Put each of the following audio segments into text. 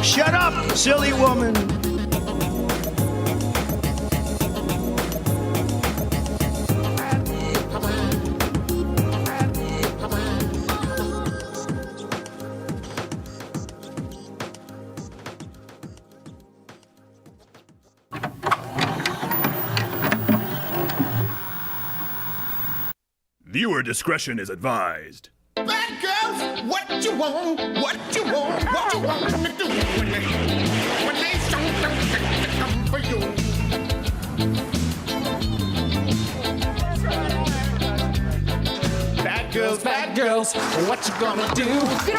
Shut up, silly woman. Viewer discretion is advised. Bad girls, what you want, what you want, what you want to do when they come for you. Bad girls, what you gonna do?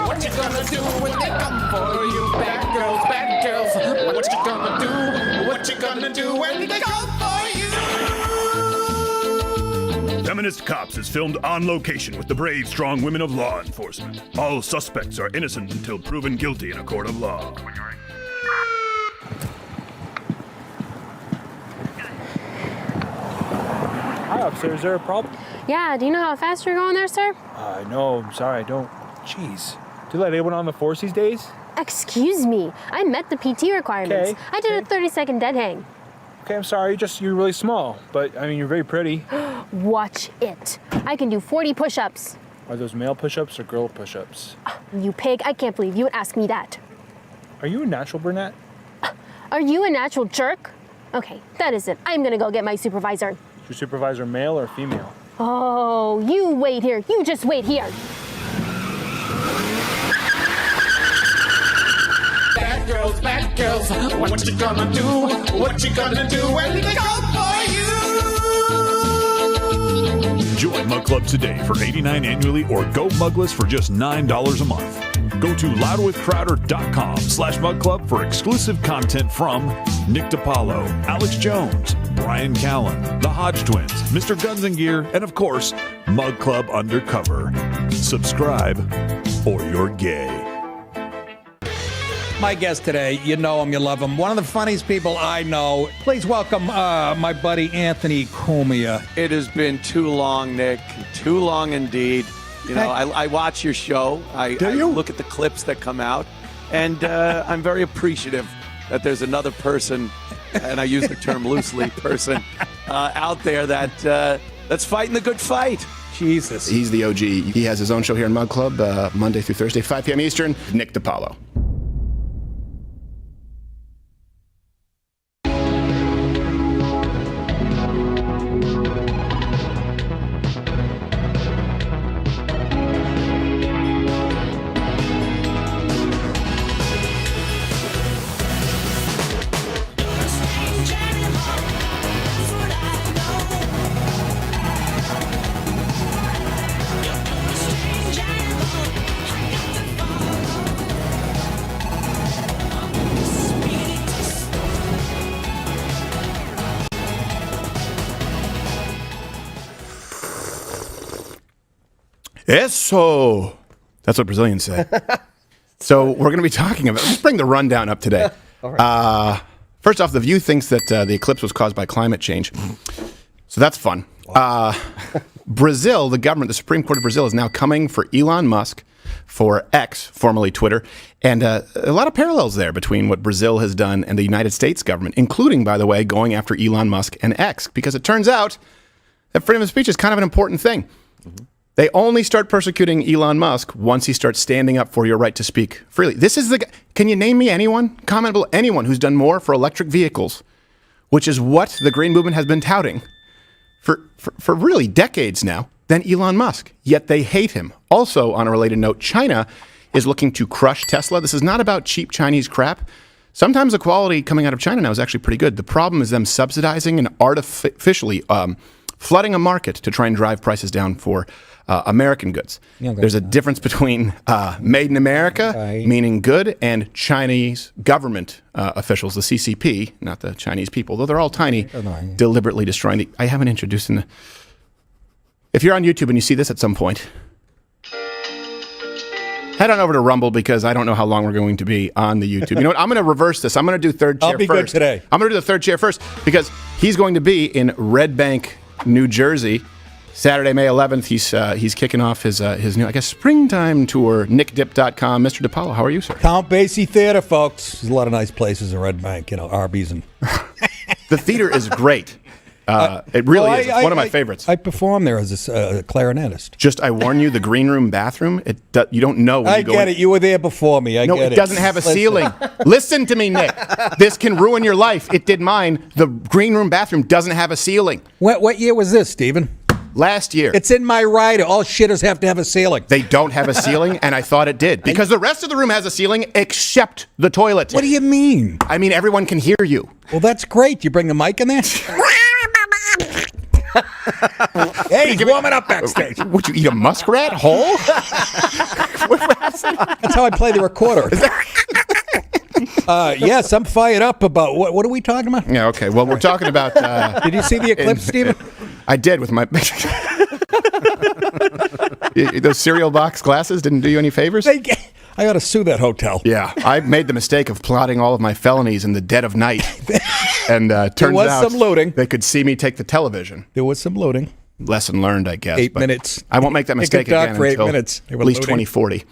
What you gonna do when they come for you? Bad girls, what you gonna do? What you gonna do when they come for you? Feminist Cops is filmed on location with the brave, strong women of law enforcement. All suspects are innocent until proven guilty in a court of law. Hi, officer. Is there a problem? Yeah, do you know how fast you're going there, sir? No, I'm sorry, I don't. Jeez. Do you let anyone on the force these days? Excuse me. I met the PT requirements. Okay, I did a 30-second dead hang. Okay, I'm sorry, you're really small. But, I mean, you're very pretty. Watch it. I can do 40 push-ups. Are those male push-ups or girl push-ups? You pig, I can't believe you would ask me that. Are you a natural brunette? Are you a natural jerk? Okay, that is it. I'm gonna go get my supervisor. Is your supervisor male or female? Oh, you wait here. You just wait here. Bad girls, what you gonna do? What you gonna do when they come for you? Join Mug Club today for $89 annually or go Mugless for just $9 a month. Go to louderwithcrowder.com/Mug Club for exclusive content from Nick DiPaolo, Alex Jones, Brian Callen, the Hodge Twins, Mr. Guns and Gear, and of course, Mug Club Undercover. Subscribe or you're gay. My guest today, you know him, you love him. One of the funniest people I know. Please welcome my buddy Anthony Cumia. It has been too long, Nick. Too long indeed. You know, I watch your show. I look at the clips that come out, and I'm very appreciative that there's another person, and I use the term loosely, person out there that's fighting the good fight. Jesus. He's the OG. He has his own show here in Mug Club, Monday through Thursday, 5 p.m. Eastern. Nick DiPaolo. Eso. That's what Brazilians say. So we're going to be talking about, let's bring the rundown up today. First off, The View thinks that the eclipse was caused by climate change. So that's fun. Brazil, the government, the Supreme Court of Brazil is now coming for Elon Musk for X, formerly Twitter. And a lot of parallels there between what Brazil has done and the United States government, including, by the way, going after Elon Musk and X, because it turns out that freedom of speech is kind of an important thing. Mm-hmm. They only start persecuting Elon Musk once he starts standing up for your right to speak freely. This is the. Can you name me anyone, comment below, anyone who's done more for electric vehicles, which is what the Green Movement has been touting for really decades now, than Elon Musk? Yet they hate him. Also, on a related note, China is looking to crush Tesla. This is not about cheap Chinese crap. Sometimes the quality coming out of China now is actually pretty good. The problem is them subsidizing and artificially flooding a market to try and drive prices down for American goods. There's a difference between made in America, meaning good, and Chinese government officials, the CCP, not the Chinese people, though they're all tiny, deliberately destroying the... I haven't introduced them. If you're on YouTube and you see this at some point, head on over to Rumble, because I don't know how long we're going to be on the YouTube. You know what? I'm going to reverse this. I'm going to do third chair first. I'll be good today. I'm going to do the third chair first, because he's going to be in Red Bank, New Jersey, Saturday, May 11th, he's kicking off his new, I guess, springtime tour, nickdip.com. Mr. DiPaolo, how are you, sir? Count Basie Theater, folks. There's a lot of nice places in Red Bank, Arby's and... The theater is great. It really is. It's one of my favorites. I perform there as a clarinetist. Just, I warn you, the green room bathroom, you don't know when you go in. I get it. You were there before me. I get it. No, it doesn't have a ceiling. Listen to me, Nick. This can ruin your life. It did mine. The green room bathroom doesn't have a ceiling. What year was this, Stephen? Last year. It's in my rider. All shitters have to have a ceiling. They don't have a ceiling, and I thought it did. Because the rest of the room has a ceiling except the toilet. What do you mean? I mean, everyone can hear you. Well, that's great. You bring the mic in there? Hey, he's warming up backstage. Would you eat a muskrat whole? That's how I play the recorder. Yes, I'm fired up about what are we talking about? Yeah, okay. Well, we're talking about... Did you see the eclipse, Stephen? I did with my... Those cereal box glasses didn't do you any favors? I ought to sue that hotel. Yeah, I made the mistake of plotting all of my felonies in the dead of night. And turns was out some looting. They could see me take the television. There was some looting. Lesson learned, I guess. 8 minutes. I won't make that mistake again for 8 until minutes. at least looting. 2040.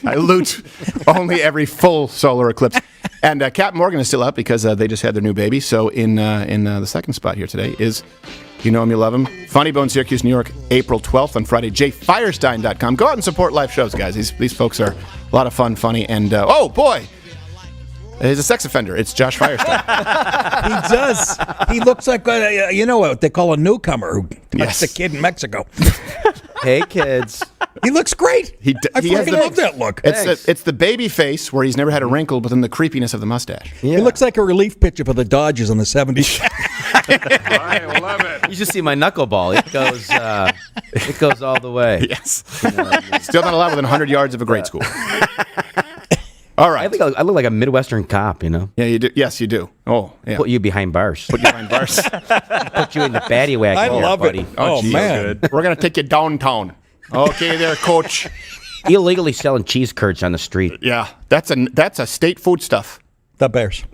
I loot only every full solar eclipse. And Captain Morgan is still up because they just had their new baby. So in the second spot here today is, you know him, you love him, Funny Bone, Syracuse, New York, April 12th on Friday, jfirestine.com. Go out and support live shows, guys. These folks are a lot of fun, funny, and oh boy, he's a sex offender. It's Josh Firestine. He does. He looks like what they call a newcomer who touched a kid in Mexico. Hey, kids. He looks great. He fucking love that look. It's the baby face where he's never had a wrinkle, but then the creepiness of the mustache. Yeah. He looks like a relief pitcher for the Dodgers in the 70s. I love it. You should see my knuckleball. It goes all the way. Yes. Still not allowed within 100 yards of a grade school. All right. I think I look like a Midwestern cop, Yeah, you do. Yes, you do. Oh, yeah. Put you behind bars. Put you behind bars. Put you in the paddy wagon. I love buddy. it. Oh, geez. man. We're going to take you downtown. Okay there, coach. Illegally selling cheese curds on the street. Yeah, that's a state food stuff. The Bears.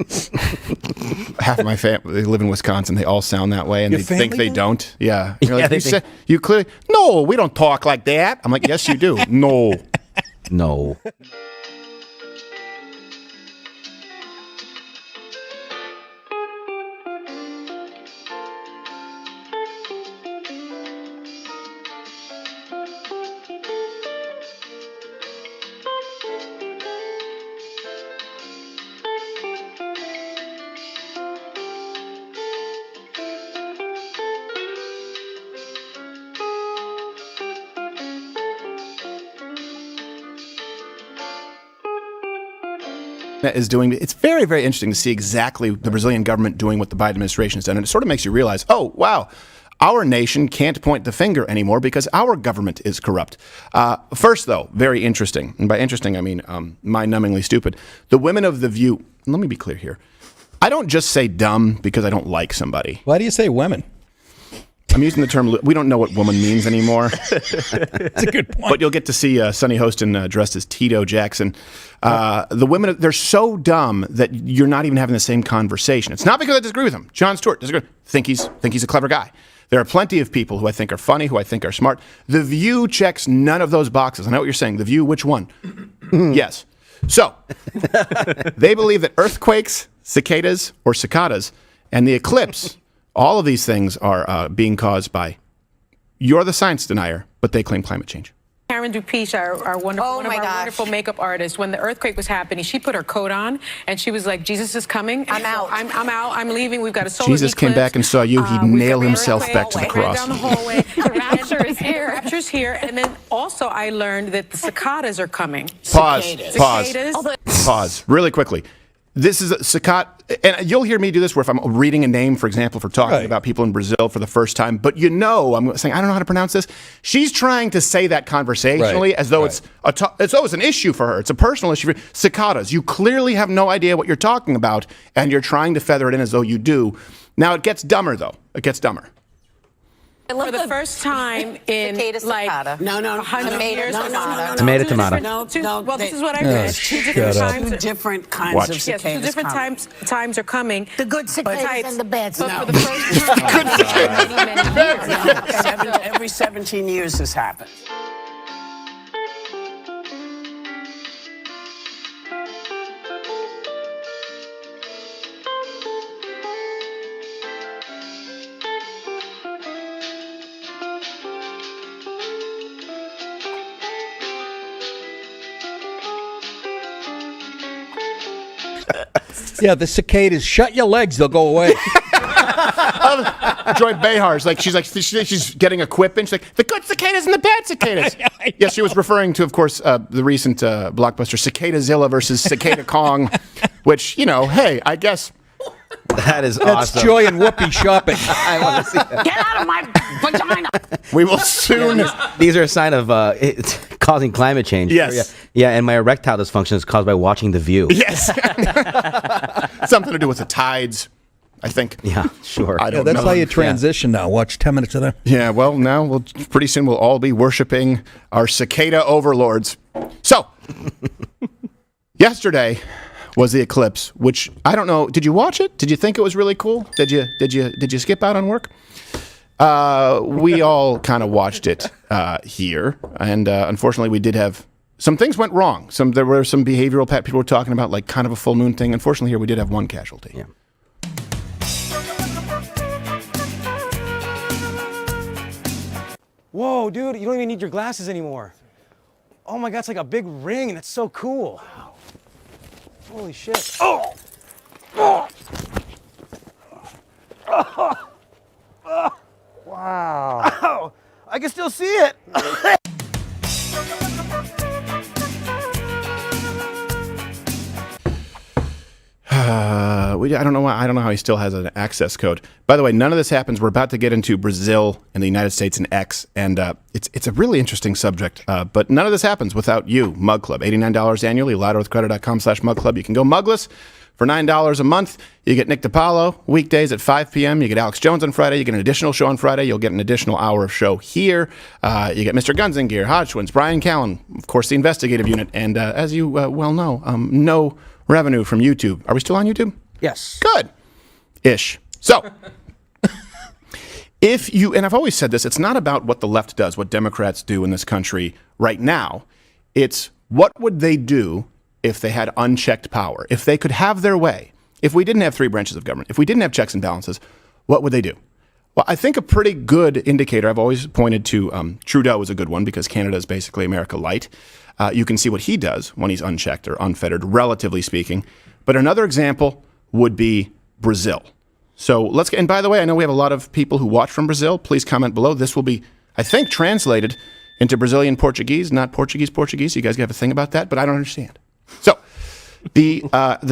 Half of my family, they live in Wisconsin. They all sound that way, and Your they think they family don't. Yeah. Yeah, Like, you clearly... No, we don't talk like that. I'm like, yes, you do. No. No. is doing. It's very, very interesting to see exactly the Brazilian government doing what the Biden administration has done. And it sort of makes you realize, oh, wow, our nation can't point the finger anymore because our government is corrupt. First, though, very interesting. And by interesting, I mean mind-numbingly stupid. The women of The View, let me be clear here. I don't just say dumb because I don't like somebody. Why do you say women? I'm using the term, we don't know what woman means anymore. That's a good point. But you'll get to see Sonny Hostin dressed as Tito Jackson. The women, they're so dumb that you're not even having the same conversation. It's not because I disagree with him. John Stewart, disagree. Think he's a clever guy. There are plenty of people who I think are funny, who I think are smart. The View checks none of those boxes. I know what you're saying. The View, which one? Yes. So, they believe that earthquakes, cicadas, or cicadas, and the eclipse... all of these things are being caused by, you're the science denier, but they claim climate change. Karen Dupiche, our wonderful makeup artist, when the earthquake was happening, she put her coat on and she was like, Jesus is coming. I'm out. I'm out. I'm leaving. We've got a solar Jesus came back and saw you. He'd nail himself back to the cross. Down the hallway. The rapture is here. The rapture's here. And then also I learned that the cicadas are coming. Pause. Really quickly. This is a cicada, and you'll hear me do this where if I'm reading a name, for example, for talking about people in Brazil for the first time, but I'm saying, I don't know how to pronounce this. She's trying to say that conversationally as though it's an issue for her. It's a personal issue. Cicadas. You clearly have no idea what you're talking about, and you're trying to feather it in as though you do. Now, it gets dumber, though. It gets dumber. For the first time in like No, 100 years. Tomato. Well, this is what I read. Two different kinds Watch. of Yes, cicadas. two different times are coming. The good cicadas and the bad But cicadas. for the first time in many years. Every 17 years this happens. Yeah, the cicadas. Shut your legs; they'll go away. Joy Behar's she's getting a quip and she's like, the good cicadas and the bad cicadas. Yes, she was referring to, of course, the recent blockbuster Cicadazilla versus Cicada Kong, which, hey, I guess. That's awesome. Joy and Whoopi shopping. I want to see that. Get out of my vagina! We will soon. These are a sign of it's causing climate change. Yes. Yeah, and my erectile dysfunction is caused by watching The View. Yes. Something to do with the tides, I think. Yeah, sure. I don't That's know. how you transition now. Watch 10 minutes of that. Yeah, well, now pretty soon we'll all be worshiping our cicada overlords. So, yesterday was the eclipse, which I don't know. Did you watch it? Did you think it was really cool? Did you skip out on work? We all kind of watched it here, and unfortunately, we did have some things went wrong. There were some behavioral people were talking about, like kind of a full moon thing. Unfortunately, here we did have one casualty. Yeah. Whoa, dude, you don't even need your glasses anymore. Oh my God, it's like a big ring. That's so cool. Holy shit. Oh! Oh! Wow. Ow! I can still see it. I don't know why. I don't know how he still has an access code. By the way, none of this happens. We're about to get into Brazil and the United States and X, and it's a really interesting subject. But none of this happens without you, Mug Club. $89 annually. louderwithcrowder.com/mugclub. You can go mugless for $9 a month. You get Nick DiPaolo weekdays at 5 p.m. You get Alex Jones on Friday. You get an additional show on Friday. You'll get an additional hour of show here. You get Mr. Guns and Gear, Hodgwins, Brian Callen, of course, the investigative unit, and as you well know, no revenue from YouTube. Are we still on YouTube? Yes. Good. Ish. So, and I've always said this, it's not about what the left does, what Democrats do in this country right now. It's what would they do if they had unchecked power, if they could have their way, if we didn't have three branches of government, if we didn't have checks and balances, what would they do? Well, I think a pretty good indicator, I've always pointed to Trudeau is a good one because Canada is basically America light. You can see what he does when he's unchecked or unfettered, relatively speaking. But another example would be Brazil. So and by the way, I know we have a lot of people who watch from Brazil. Please comment below. This will be, I think, translated into Brazilian Portuguese, not Portuguese. You guys have a thing about that, but I don't understand. So the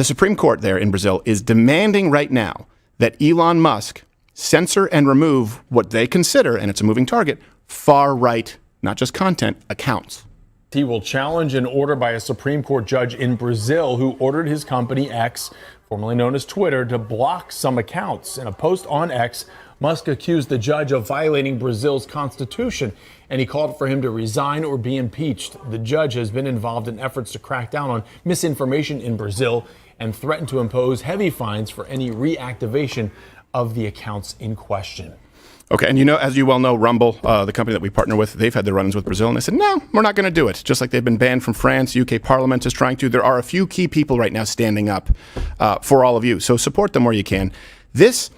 Supreme Court there in Brazil is demanding right now that Elon Musk censor and remove what they consider, and it's a moving target, far-right, not just content, accounts. He will challenge an order by a Supreme Court judge in Brazil who ordered his company X, formerly known as Twitter, to block some accounts. In a post on X, Musk accused the judge of violating Brazil's constitution, and he called for him to resign or be impeached. The judge has been involved in efforts to crack down on misinformation in Brazil and threatened to impose heavy fines for any reactivation of the accounts in question. Okay, and as you well know, Rumble, the company that we partner with, they've had their run-ins with Brazil, and they said, no, we're not going to do it. Just like they've been banned from France, UK Parliament is trying to. There are a few key people right now standing up for all of you, so support them where you can. This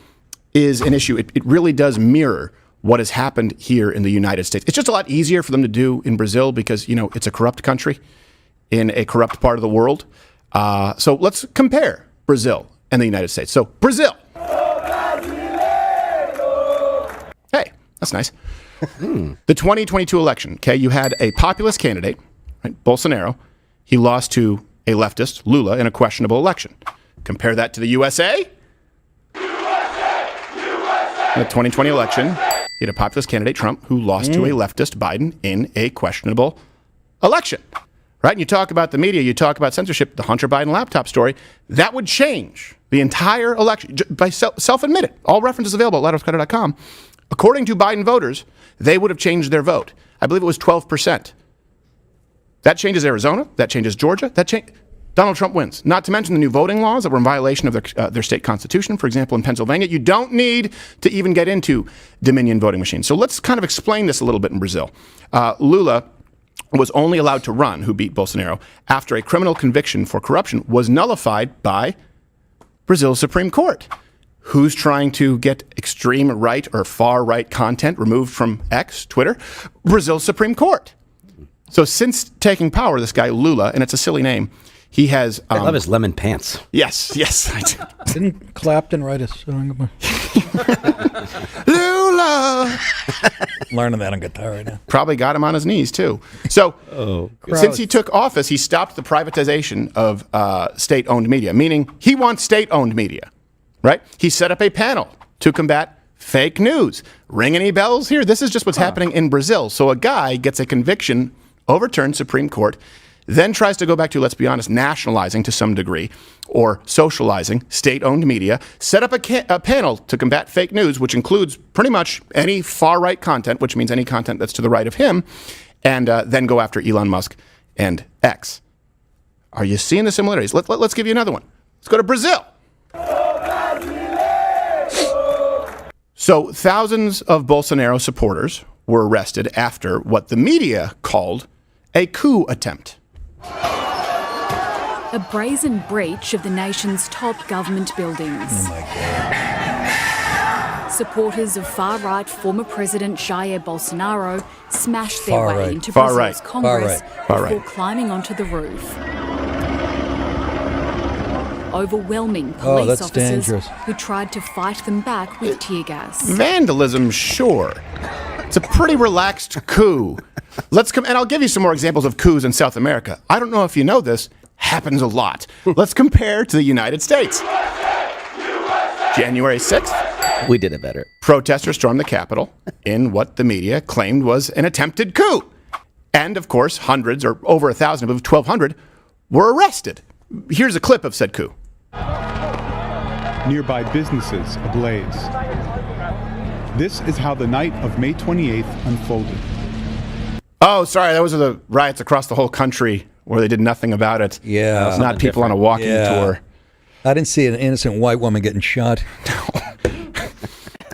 is an issue. It really does mirror what has happened here in the United States. It's just a lot easier for them to do in Brazil because, it's a corrupt country in a corrupt part of the world. So let's compare Brazil and the United States. So Brazil. Hey, that's nice. The 2022 election, okay, you had a populist candidate, right, Bolsonaro. He lost to a leftist, Lula, in a questionable election. Compare that to the USA. In the 2020 election, you had a populist candidate, Trump, who lost to a leftist, Biden, in a questionable election. Right? And you talk about the media, you talk about censorship, the Hunter Biden laptop story. That would change the entire election by self-admitted. All references available at louderwithcrowder.com. According to Biden voters, they would have changed their vote. I believe it was 12%. That changes Arizona. That changes Georgia. Donald Trump wins. Not to mention the new voting laws that were in violation of their state constitution. For example, in Pennsylvania, you don't need to even get into Dominion voting machines. So let's kind of explain this a little bit in Brazil. Lula was only allowed to run, who beat Bolsonaro, after a criminal conviction for corruption was nullified by Brazil's Supreme Court. Who's trying to get extreme right or far right content removed from X, Twitter? Brazil's Supreme Court. So since taking power, this guy Lula, and it's a silly name, he has... I love his lemon pants. Yes, I do. Didn't Clapton write a song about Lula? Learning that on guitar right now. Probably got him on his knees, too. So since he took office, he stopped the privatization of state-owned media, meaning he wants state-owned media. Right? He set up a panel to combat fake news. Ring any bells here? This is just what's happening in Brazil. So a guy gets a conviction, overturned Supreme Court, then tries to go back to, let's be honest, nationalizing to some degree or socializing state-owned media, set up a panel to combat fake news, which includes pretty much any far-right content, which means any content that's to the right of him, and then go after Elon Musk and X. Are you seeing the similarities? Let's give you another one. Let's go to Brazil. So thousands of Bolsonaro supporters were arrested after what the media called a coup attempt. A brazen breach of the nation's top government buildings. Oh my God. Supporters of far-right former President Jair Bolsonaro smashed their way into Far Brazil's right. Congress Far right. before climbing onto the roof. Overwhelming police officers dangerous. who tried to fight them back with tear gas. Vandalism, sure. It's a pretty relaxed coup. And I'll give you some more examples of coups in South America. I don't know if you know this, happens a lot. Let's compare to the United States. January 6th. We did it better. Protesters stormed the Capitol in what the media claimed was an attempted coup. And, of course, hundreds, or over 1,000, I believe 1,200, were arrested. Here's a clip of said coup. Nearby businesses ablaze. This is how the night of May 28th unfolded. Oh, sorry, those are the riots across the whole country where they did nothing about it. Yeah. It's not people on a walking tour. I didn't see an innocent white woman getting shot.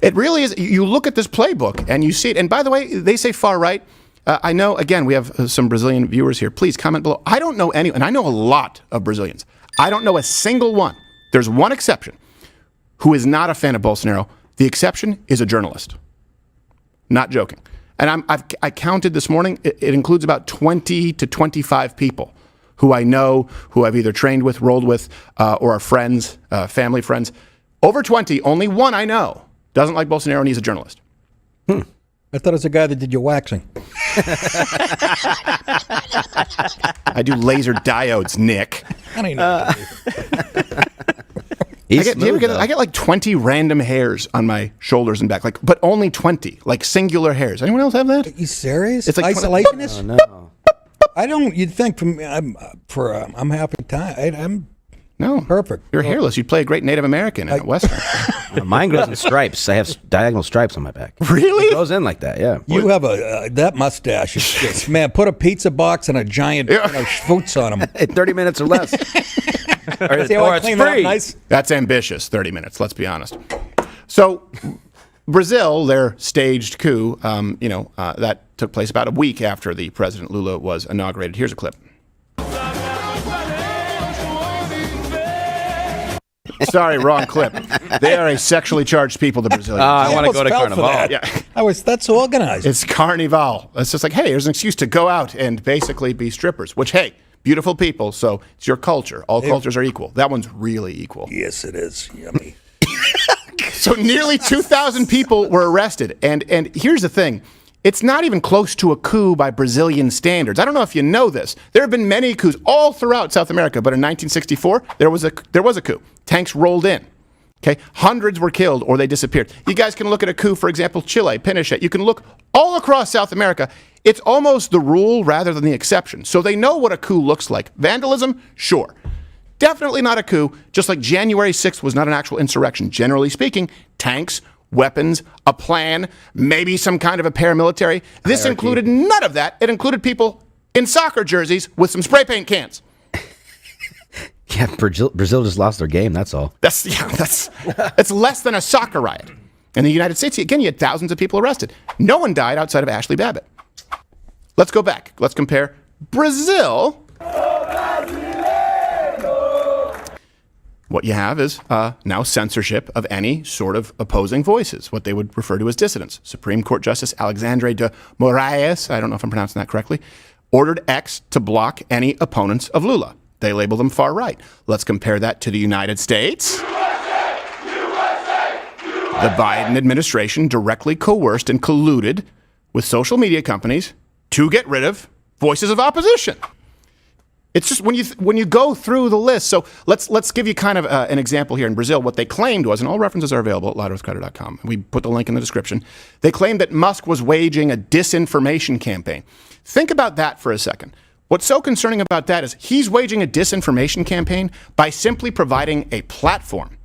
It really is. You look at this playbook and you see it. And by the way, they say far right. I know, again, we have some Brazilian viewers here. Please comment below. I don't know any, and I know a lot of Brazilians. I don't know a single one. There's one exception who is not a fan of Bolsonaro. The exception is a journalist. Not joking. And I counted this morning. It includes about 20 to 25 people who I know, who I've either trained with, rolled with, or are friends, family friends. Over 20, only one I know doesn't like Bolsonaro, and he's a journalist. I thought it was the guy that did your waxing. I do laser diodes, Nick. I don't even know. I get like 20 random hairs on my shoulders and back, but only 20, like singular hairs. Anyone else have that? Are you serious? It's like isolationist? Oh, no. I don't. You'd think from I'm having time. I'm no perfect. You're hairless. You'd play a great Native American in a Western. Mine grows in stripes. I have diagonal stripes on my back. Really? It goes in like that. Yeah. You have that mustache is just, man. Put a pizza box and a giant boots on them. 30 minutes or less. or See how I it's clean that up free. nice? That's ambitious. 30 minutes. Let's be honest. So, Brazil, their staged coup, that took place about a week after the President Lula was inaugurated. Here's a clip. Sorry, wrong clip. They are a sexually charged people, the Brazilians. I want to go to Carnival. Yeah. That's organized. It's Carnival. It's just like, hey, here's an excuse to go out and basically be strippers, which, hey, beautiful people, so it's your culture. All cultures are equal. That one's really equal. Yes, it is. Yummy. So nearly 2,000 people were arrested. And here's the thing. It's not even close to a coup by Brazilian standards. I don't know if you know this. There have been many coups all throughout South America, but in 1964, there was a coup. Tanks rolled in. Okay, hundreds were killed or they disappeared. You guys can look at a coup, for example, Chile, Pinochet. You can look all across South America. It's almost the rule rather than the exception. So they know what a coup looks like. Vandalism, sure. Definitely not a coup, just like January 6th was not an actual insurrection. Generally speaking, tanks weapons, a plan, maybe some kind of a paramilitary. This included none of that. It included people in soccer jerseys with some spray paint cans. Yeah, Brazil just lost their game, that's all. It's less than a soccer riot. In the United States, again, you had thousands of people arrested. No one died outside of Ashley Babbitt. Let's go back. Let's compare Brazil. What you have is now censorship of any sort of opposing voices, what they would refer to as dissidents. Supreme Court Justice Alexandre de Moraes, I don't know if I'm pronouncing that correctly, ordered X to block any opponents of Lula. They label them far right. Let's compare that to the United States. The Biden administration directly coerced and colluded with social media companies to get rid of voices of opposition. It's just when you go through the list. So let's give you kind of an example here in Brazil. What they claimed was, and all references are available at louderwithcrowder.com. We put the link in the description. They claimed that Musk was waging a disinformation campaign. Think about that for a second. What's so concerning about that is he's waging a disinformation campaign by simply providing a platform.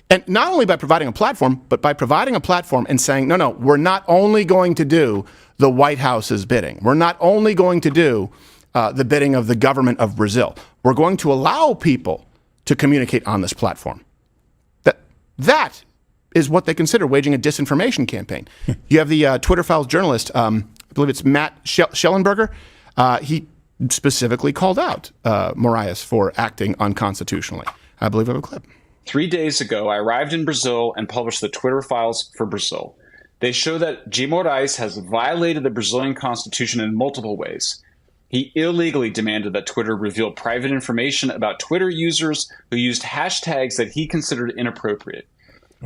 And not only by providing a platform, but by providing a platform and saying, no, we're not only going to do the White House's bidding. We're not only going to do the bidding of the government of Brazil. We're going to allow people to communicate on this platform. That is what they consider waging a disinformation campaign. You have the Twitter Files journalist, I believe it's Matt Schellenberger. He specifically called out Moraes for acting unconstitutionally. I believe I have a clip. 3 days ago, I arrived in Brazil and published the Twitter Files for Brazil. They show that G. Moraes has violated the Brazilian constitution in multiple ways. He illegally demanded that Twitter reveal private information about Twitter users who used hashtags that he considered inappropriate.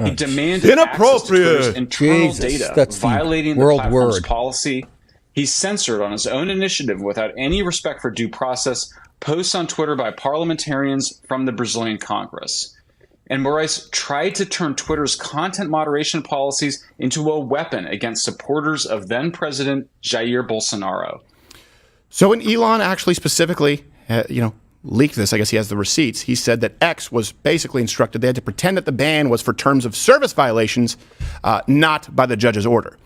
He demanded access to Twitter's internal data, violating the platform's policy. He censored on his own initiative, without any respect for due process, posts on Twitter by parliamentarians from the Brazilian Congress. And Moraes tried to turn Twitter's content moderation policies into a weapon against supporters of then-President Jair Bolsonaro. So when Elon actually specifically, leaked this, I guess he has the receipts, he said that X was basically instructed they had to pretend that the ban was for terms of service violations, not by the judge's order.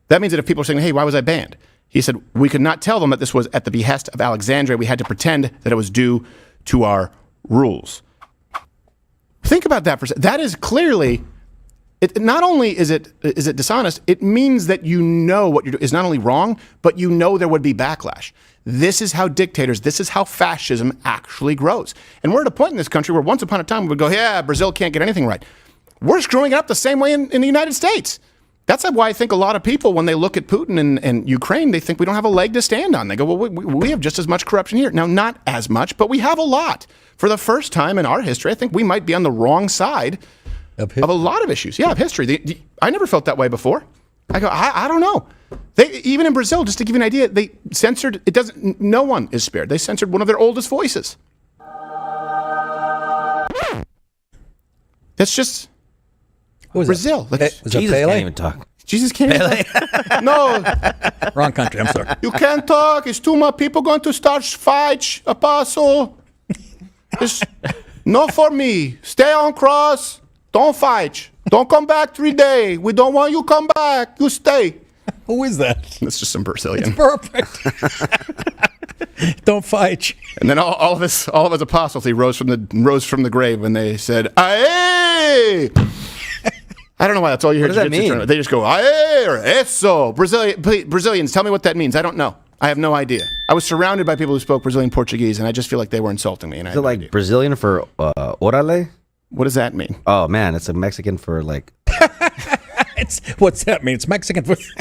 That means that if people are saying, hey, why was I banned? He said, we could not tell them that this was at the behest of Alexandria. We had to pretend that it was due to our rules. Think about that for a second. That is clearly, not only is it dishonest, it means that you know what you're doing is not only wrong, but you know there would be backlash. This is how dictators, this is how fascism actually grows. And we're at a point in this country where once upon a time we would go, yeah, Brazil can't get anything right. We're screwing it up the same way in the United States. That's why I think a lot of people, when they look at Putin and Ukraine, they think we don't have a leg to stand on. They go, well, we have just as much corruption here. Now, not as much, but we have a lot. For the first time in our history, I think we might be on the wrong side of a lot of issues. Yeah, of history. I never felt that way before. I go, I don't know. Even in Brazil, just to give you an idea, they censored, no one is spared. They censored one of their oldest voices. That's just Brazil. Jesus can't even talk. Jesus can't even talk. No. Wrong country, I'm sorry. You can't talk. It's too much people going to start fights, Apostle. It's not for me. Stay on cross. Don't fight. Don't come back 3 days. We don't want you come back. You stay. Who is that? That's just some Brazilian. It's perfect. Don't fight. And then all of his apostles, he rose from the grave when they said, "Aye." I don't know why that's all you hear. What does that mean? They just go, "Aye" or "Eso." Brazilians, tell me what that means. I don't know. I have no idea. I was surrounded by people who spoke Brazilian Portuguese, and I just feel like they were insulting me. And is it like Brazilian for orale? What does that mean? Oh man, it's a Mexican for like. What's that mean? It's Mexican for. It's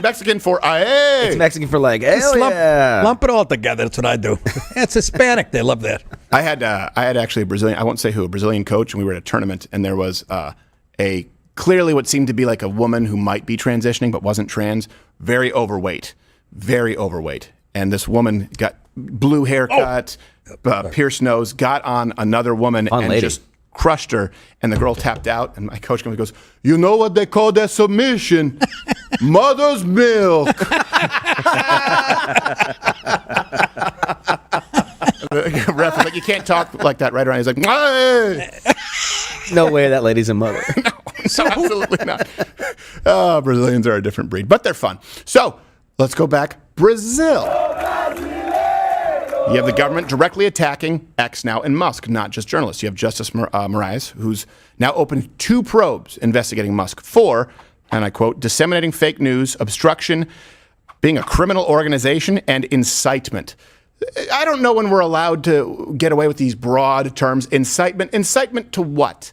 Mexican for aye. It's Mexican for like lump it all together. That's what I do. It's Hispanic. They love that. I had actually a Brazilian. I won't say who. A Brazilian coach, and we were at a tournament, and there was a clearly what seemed to be like a woman who might be transitioning but wasn't trans. Very overweight. And this woman got blue haircut, pierced nose, got on another woman and just crushed her, and the girl tapped out, and my coach goes, you know what they call that submission? Mother's milk. The ref was like, you can't talk like that right around. He's like, hey! No way that lady's a mother. So absolutely not. Oh, Brazilians are a different breed, but they're fun. So let's go back. Brazil. You have the government directly attacking X now and Musk, not just journalists. You have Justice Moraes, who's now opened 2 probes investigating Musk for, and I quote, disseminating fake news, obstruction, being a criminal organization, and incitement. I don't know when we're allowed to get away with these broad terms. Incitement. Incitement to what?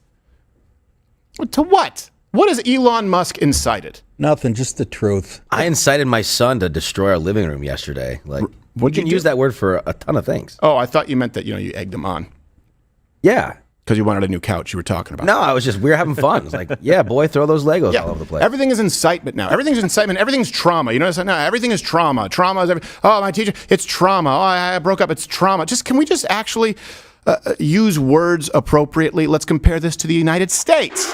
To what? What has Elon Musk incited? Nothing, just the truth. I incited my son to destroy our living room yesterday. Like, What'd you can use that word for a ton of things. Oh, I thought you meant that, you egged him on. Yeah. Because you wanted a new couch you were talking about. No, we were having fun. It's like, yeah, boy, throw those Legos all over the place. Everything is incitement now. Everything's incitement. Everything's trauma. You notice that? No, everything is trauma. Trauma is oh, my teacher, it's trauma. Oh, I broke up, it's trauma. Can we just actually use words appropriately? Let's compare this to the United States.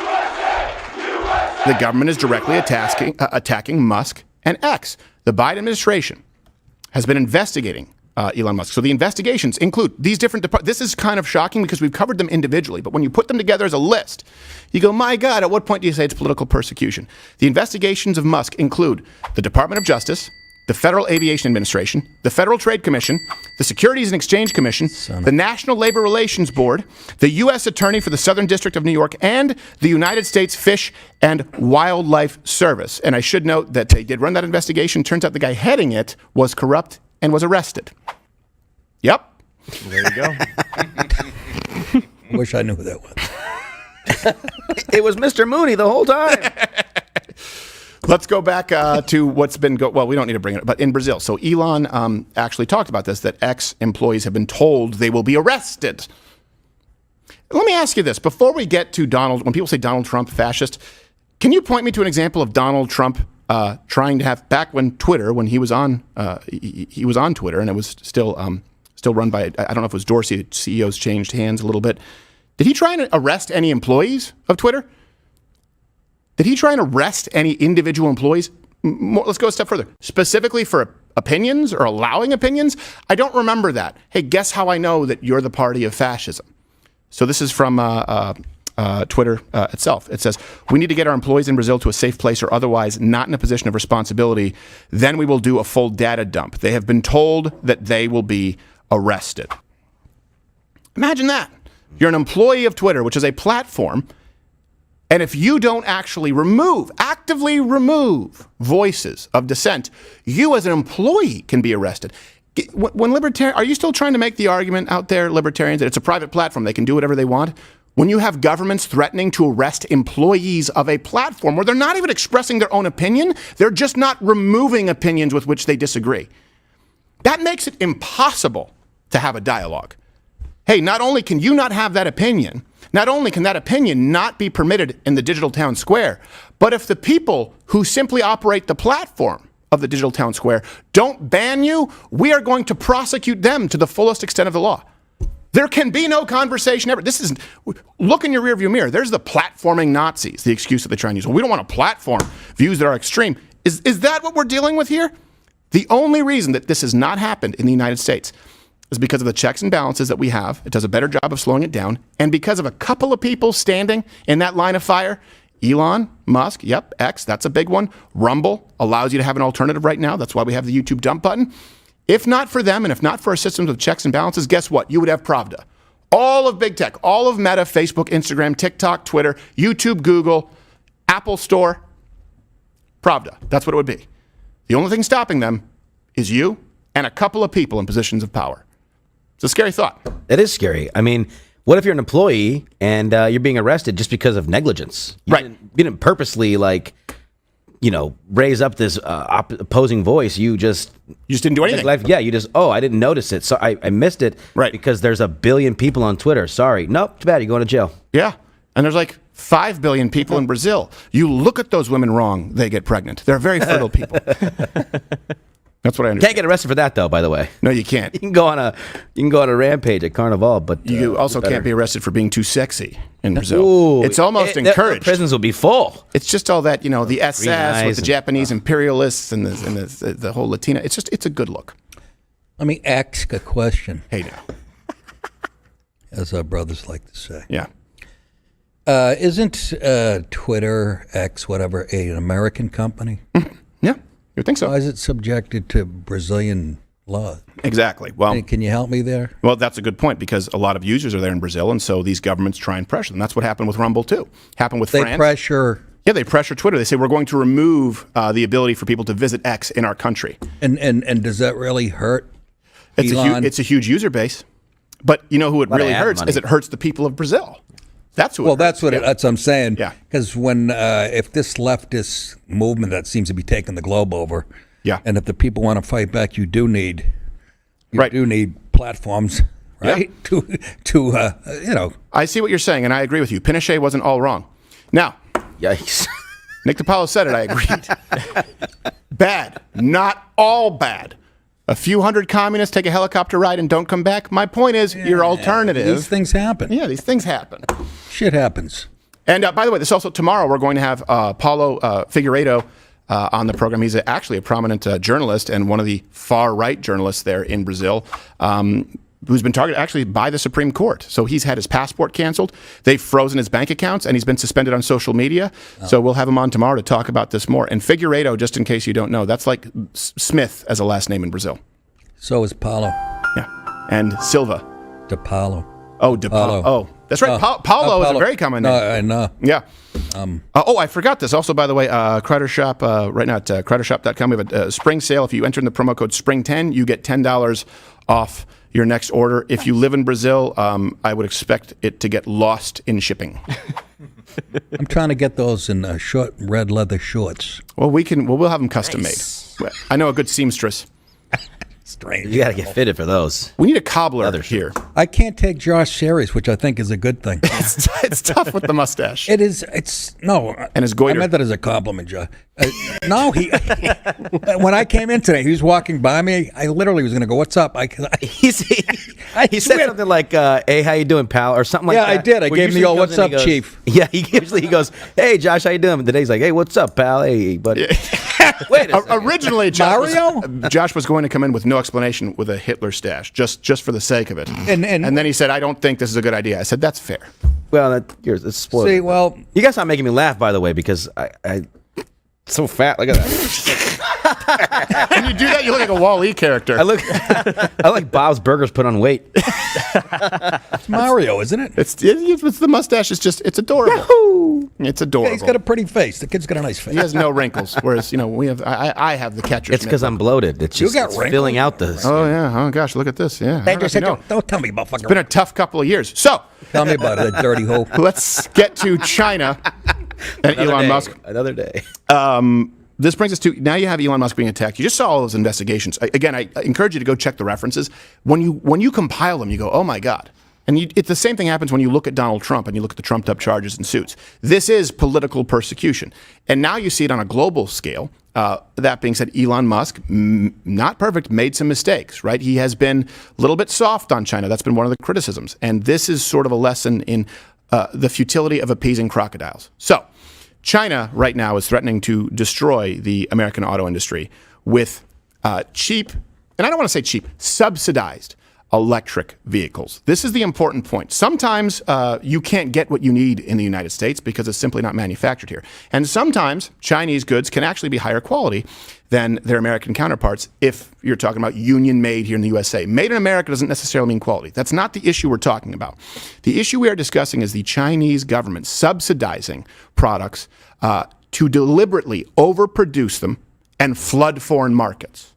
The government is directly attacking Musk and X. The Biden administration has been investigating Elon Musk. So the investigations include these different departments. This is kind of shocking because we've covered them individually, but when you put them together as a list, you go, my God, at what point do you say it's political persecution? The investigations of Musk include the Department of Justice, the Federal Aviation Administration, the Federal Trade Commission, the Securities and Exchange Commission, the National Labor Relations Board, the U.S. Attorney for the Southern District of New York, and the United States Fish and Wildlife Service. And I should note that they did run that investigation. Turns out the guy heading it was corrupt and was arrested. Yep. There you go. I wish I knew who that was. It was Mr. Mooney the whole time. Let's go back to what's been well, we don't need to bring it up, but in Brazil. So Elon actually talked about this, that ex-employees have been told they will be arrested. Let me ask you this. Before we get to when people say Donald Trump fascist, can you point me to an example of Donald Trump trying to have, back when Twitter, when he was on Twitter, and it was still run by, I don't know if it was Dorsey, CEOs changed hands a little bit. Did he try and arrest any employees of Twitter? Did he try and arrest any individual employees? Let's go a step further. Specifically for opinions or allowing opinions? I don't remember that. Hey, guess how I know that you're the party of fascism? So this is from Twitter itself. It says, we need to get our employees in Brazil to a safe place or otherwise not in a position of responsibility. Then we will do a full data dump. They have been told that they will be arrested. Imagine that. You're an employee of Twitter, which is a platform. And if you don't actually actively remove voices of dissent, you as an employee can be arrested. When are you still trying to make the argument out there, libertarians, that it's a private platform, they can do whatever they want? When you have governments threatening to arrest employees of a platform where they're not even expressing their own opinion, they're just not removing opinions with which they disagree. That makes it impossible to have a dialogue. Hey, not only can you not have that opinion, not only can that opinion not be permitted in the digital town square, but if the people who simply operate the platform of the digital town square don't ban you, we are going to prosecute them to the fullest extent of the law. There can be no conversation ever. Look in your rearview mirror. There's the platforming Nazis, the excuse that they try and use. Well, we don't want to platform views that are extreme. Is that what we're dealing with here? The only reason that this has not happened in the United States is because of the checks and balances that we have. It does a better job of slowing it down. And because of a couple of people standing in that line of fire, Elon Musk, yep, X, that's a big one. Rumble allows you to have an alternative right now. That's why we have the YouTube dump button. If not for them, and if not for our systems of checks and balances, guess what? You would have Pravda. All of big tech, all of Meta, Facebook, Instagram, TikTok, Twitter, YouTube, Google, Apple Store, Pravda. That's what it would be. The only thing stopping them is you and a couple of people in positions of power. It's a scary thought. It is scary. I mean, what if you're an employee and you're being arrested just because of negligence? You didn't purposely, raise up this opposing voice. You just didn't do anything. I didn't notice it. So I missed it because there's a billion people on Twitter. Sorry. Nope, too bad. You're going to jail. Yeah. And there's 5 billion people in Brazil. You look at those women wrong, they get pregnant. They're very fertile people. That's what I understand. Can't get arrested for that, though. By the way, no, you can't. You can go on a rampage at Carnival, but you also can't be arrested for being too sexy in Brazil. Ooh, it's almost encouraged. The prisons will be full. It's just all that the SS with the Japanese imperialists and the whole Latina. It's a good look. Let me ask a question. Hey now, as our brothers like to say. Yeah. Isn't Twitter, X, whatever, an American company? Yeah, you think so? Why is it subjected to Brazilian law? Exactly. Well, can you help me there? Well, that's a good point because a lot of users are there in Brazil, and so these governments try and pressure them. That's what happened with Rumble too. Happened with France. They pressure. Yeah, they pressure Twitter. They say we're going to remove the ability for people to visit X in our country. And does that really hurt Elon? It's a huge user base, but you know who it really hurts is it hurts the people of Brazil. That's who. Well, that's what I'm saying. Yeah. Because when if this leftist movement that seems to be taking the globe over, and if the people want to fight back, you do need platforms, right? Yeah. To I see what you're saying, and I agree with you. Pinochet wasn't all wrong. Now, yikes. Nick DiPaolo said it. I agreed. Bad, not all bad. A few hundred communists take a helicopter ride and don't come back. My point is, your alternative. These things happen. Yeah, these things happen. Shit happens. And by the way, this also tomorrow we're going to have Paolo Figueiredo on the program. He's actually a prominent journalist and one of the far-right journalists there in Brazil, who's been targeted actually by the Supreme Court. So he's had his passport canceled. They've frozen his bank accounts, and he's been suspended on social media. Oh. So we'll have him on tomorrow to talk about this more. And Figueiredo, just in case you don't know, that's like Smith as a last name in Brazil. So is Paolo. Yeah. And Silva. DiPaolo. Oh, DiPaolo. Oh, that's right. Paolo is a very common name. I know. Yeah. I forgot this. Also, by the way, Crowder Shop, right now at crowdershop.com, we have a spring sale. If you enter in the promo code SPRING10, you get $10 off your next order. If you live in Brazil, I would expect it to get lost in shipping. I'm trying to get those in short red leather shorts. Well, we'll have them custom made. I know a good seamstress. Strange. You got to get fitted for those. We need a cobbler here. I can't take Josh serious, which I think is a good thing. It's tough with the mustache. It is. It's no. And his goiter. I meant that as a compliment, Josh. No, when I came in today, he was walking by me. I literally was going to go, "What's up?" He said something like, "Hey, how you doing, pal?" or something like that. Yeah, I did. I gave him the old, "What's up, Chief?" Yeah, he goes, "Hey, Josh, how you doing?" But today he's like, "Hey, what's up, pal? Hey, buddy." Wait a second. Originally, Josh was going to come in with no explanation with a Hitler stash, just for the sake of it. And then he said, "I don't think this is a good idea." I said, "That's fair." Well, it's spoiled. See, well, you guys are making me laugh, by the way, because I so fat. Look at that. When you do that, you look like a Wall-E character. I like Bob's Burgers put on weight. It's Mario, isn't it? It's the mustache. It's adorable. Yahoo! It's adorable. Yeah, he's got a pretty face. The kid's got a nice face. He has no wrinkles, whereas I have the catcher's. It's because I'm bloated. It's just filling out the. Oh yeah. Oh gosh, look at this. Yeah. Don't tell me about fucking. It's been a tough couple of years. So tell me about it, that dirty hole. Let's get to China and Elon Musk. Another day. This brings us to, now you have Elon Musk being attacked. You just saw all those investigations. Again, I encourage you to go check the references. When you compile them, you go, oh my God. And it's the same thing happens when you look at Donald Trump and you look at the trumped up charges and suits. This is political persecution. And now you see it on a global scale. That being said, Elon Musk, not perfect, made some mistakes, right? He has been a little bit soft on China. That's been one of the criticisms. And this is sort of a lesson in the futility of appeasing crocodiles. So, China right now is threatening to destroy the American auto industry with cheap, and I don't want to say cheap, subsidized electric vehicles. This is the important point. Sometimes you can't get what you need in the United States because it's simply not manufactured here. And sometimes Chinese goods can actually be higher quality than their American counterparts if you're talking about union made here in the USA. Made in America doesn't necessarily mean quality. That's not the issue we're talking about. The issue we are discussing is the Chinese government subsidizing products to deliberately overproduce them and flood foreign markets.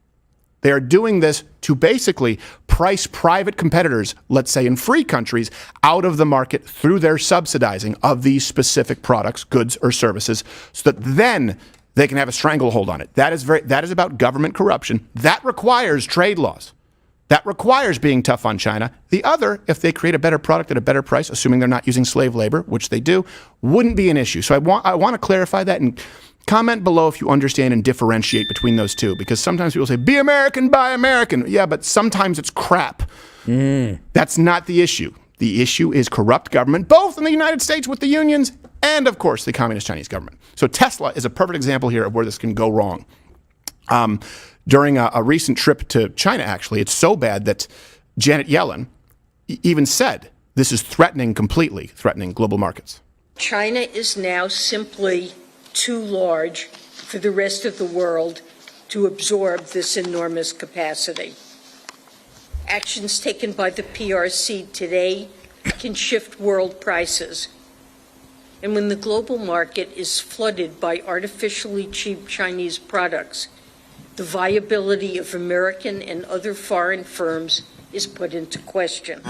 They are doing this to basically price private competitors, let's say in free countries, out of the market through their subsidizing of these specific products, goods, or services, so that then they can have a stranglehold on it. That is about government corruption. That requires trade laws. That requires being tough on China. The other, if they create a better product at a better price, assuming they're not using slave labor, which they do, wouldn't be an issue. So I want to clarify that, and comment below if you understand and differentiate between those two, because sometimes people say, be American, buy American. Yeah, but sometimes it's crap. That's not the issue. The issue is corrupt government, both in the United States with the unions and, of course, the Communist Chinese government. So Tesla is a perfect example here of where this can go wrong. During a recent trip to China, actually, it's so bad that Janet Yellen even said this is completely threatening global markets. China is now simply too large for the rest of the world to absorb this enormous capacity. Actions taken by the PRC today can shift world prices. And when the global market is flooded by artificially cheap Chinese products, the viability of American and other foreign firms is put into question.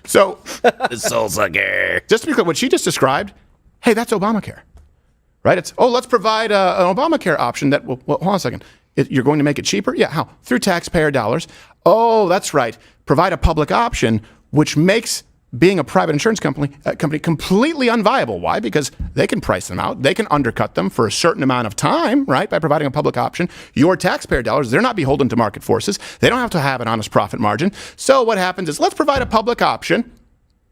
So, the soul sucker. Just to be clear, what she just described, hey, that's Obamacare, right? It's, let's provide an Obamacare option that, well, hold on a second. You're going to make it cheaper? Yeah, how? Through taxpayer dollars. Oh, that's right. Provide a public option, which makes being a private insurance company completely unviable. Why? Because they can price them out. They can undercut them for a certain amount of time, right? By providing a public option. Your taxpayer dollars, they're not beholden to market forces. They don't have to have an honest profit margin. So what happens is, let's provide a public option,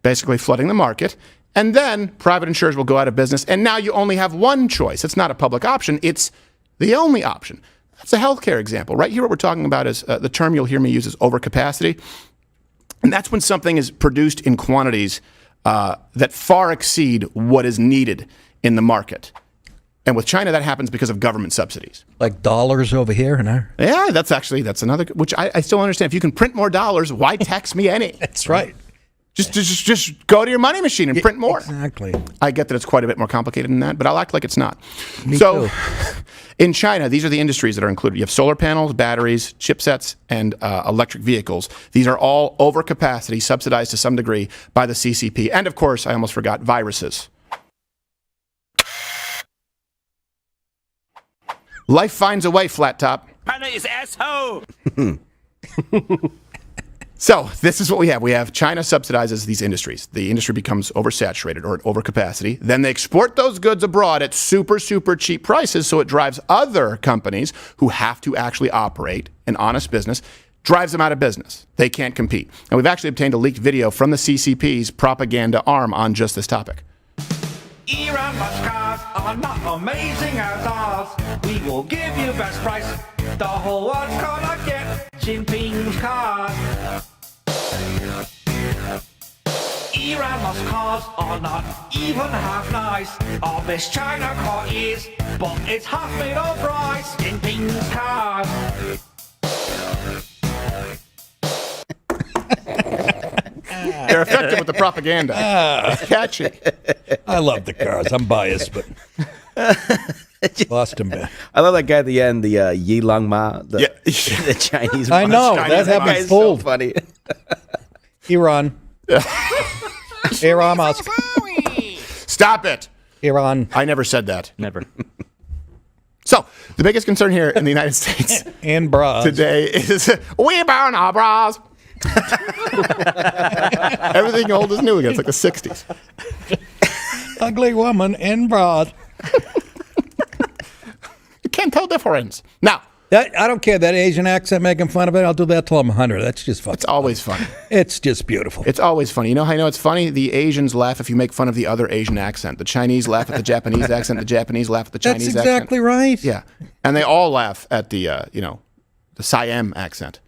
basically flooding the market, and then private insurers will go out of business. And now you only have one choice. It's not a public option. It's the only option. That's a healthcare example. Right here, what we're talking about is the term you'll hear me use is overcapacity. And that's when something is produced in quantities that far exceed what is needed in the market. And with China, that happens because of government subsidies. Like dollars over here and there? Yeah, that's another, which I still understand. If you can print more dollars, why tax me any? That's right. Just go to your money machine and print more. Exactly. I get that it's quite a bit more complicated than that, but I'll act like it's not. Me so, too. In China, these are the industries that are included. You have solar panels, batteries, chipsets, and electric vehicles. These are all overcapacity, subsidized to some degree by the CCP. And of course, I almost forgot, viruses. Life finds a way, flat top. China is asshole. So this is what we have. We have China subsidizes these industries. The industry becomes oversaturated or at overcapacity. Then they export those goods abroad at super, super cheap prices. So it drives other companies who have to actually operate an honest business, drives them out of business. They can't compete. And we've actually obtained a leaked video from the CCP's propaganda arm on just this topic. Elon Musk cars are not amazing as ours. We will give you best price. The whole world's gonna get Jinping's cars. Elon Musk cars are not even half nice. Our best China car is, but it's half made of rice. Jinping's cars. They're effective with the propaganda. It's catchy. I love the cars. I'm biased, but lost him back. I love that guy at the end, the Yi Lang Ma, the Chinese. I know. Chinese that had me fooled. So funny. Iran. Iran Musk. Stop it. Iran. I never said that. Never. So, the biggest concern here in the United States and bras today is we burn our bras. Everything old is new again. It's like the 60s. Ugly woman in bras. You can't tell difference. Now, I don't care that Asian accent making fun of it. I'll do that till I'm 100. That's just fun. It's always funny. It's just beautiful. It's always funny. You know how I know it's funny? The Asians laugh if you make fun of the other Asian accent. The Chinese laugh at the Japanese accent. The Japanese laugh at the Chinese accent. That's exactly right. Yeah. And they all laugh at the, the Siam accent.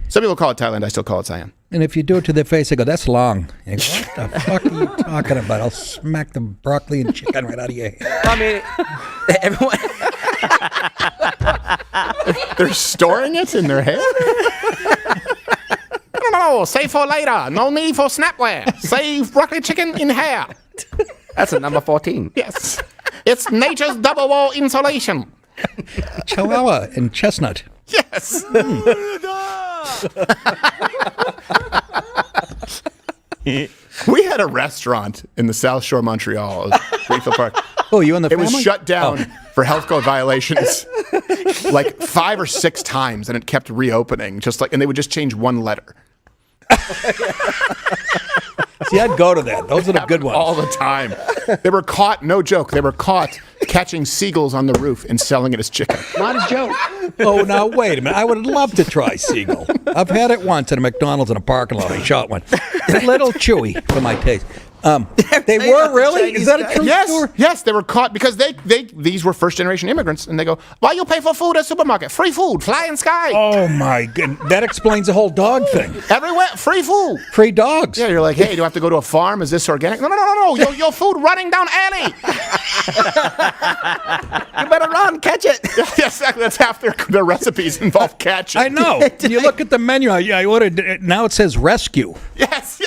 Some people call it Thailand. I still call it Siam. And if you do it to their face, they go, that's long. You go, what the fuck are you talking about? I'll smack the broccoli and chicken right out of your head. I mean, everyone... They're storing it in their head? No, save for later. No need for snapware. Save broccoli chicken in hair. That's a number 14. Yes. It's nature's double wall insulation. Chihuahua and chestnut. Yes. We had a restaurant in the South Shore, Montreal, Greenfield Park. Oh, you and the family? It was family? shut down for health code violations like 5 or 6 times, and it kept reopening. And they would just change one letter. See, I'd go to that. Those are the good ones. All the time. They were caught, no joke, they were caught catching seagulls on the roof and selling it as chicken. Not a joke. Oh, now, wait a minute. I would love to try seagull. I've had it once at a McDonald's in a parking lot. I shot one. A little chewy for my taste. They were really? Is that a true story? Yes, they were caught because these were first generation immigrants, and they go, "Why you pay for food at supermarket? Free food, flying sky." Oh my god, that explains the whole dog thing. Everywhere, free food, free dogs. Yeah, you're like, hey, do I have to go to a farm? Is this organic? No. Your food running down alley. You better run, catch it. Yes, exactly. That's half their recipes involve catching. I know. You look at the menu. I ordered. Now it says rescue. Yes.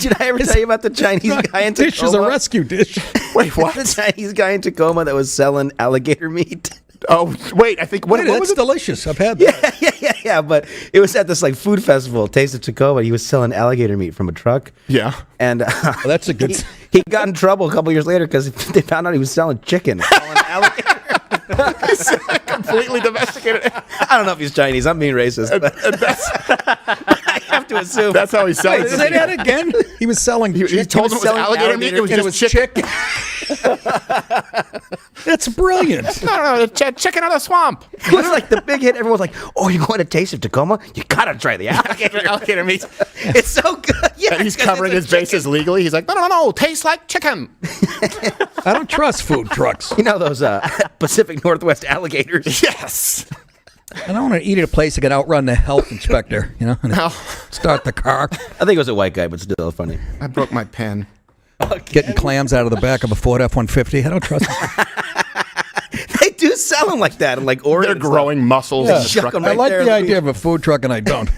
Did I ever tell you about the Chinese guy in Tacoma? Dish is a rescue dish. Wait, what? The Chinese guy in Tacoma that was selling alligator meat. Oh, wait, I think what was it? Delicious. I've had that. Yeah, but it was at this like food festival, Taste of Tacoma. He was selling alligator meat from a truck. Yeah. And well, that's a good. He got in trouble a couple years later because they found out he was selling chicken. Selling alligator. Completely domesticated. I don't know if he's Chinese. I'm being racist. But I have to assume that's how he sells. Wait, say that again. He was selling. He told him it was alligator meat. It was just chicken. That's brilliant. No, chicken out of the swamp. It was like the big hit. Everyone's like, "Oh, you're going to Taste of Tacoma? You gotta try the alligator meat. It's so good." Yeah, and he's covering his bases legally. He's like, no, tastes like chicken. I don't trust food trucks. You know those Pacific Northwest alligators? Yes. I don't want to eat at a place that could outrun the health inspector. And start the car. I think it was a white guy, but still funny. I broke my pen. Getting clams out of the back of a Ford F-150. I don't trust them. They do sell them like that, and like Oregon. They're growing muscles. Yeah. In the truck. I like the idea of a food truck, and I don't.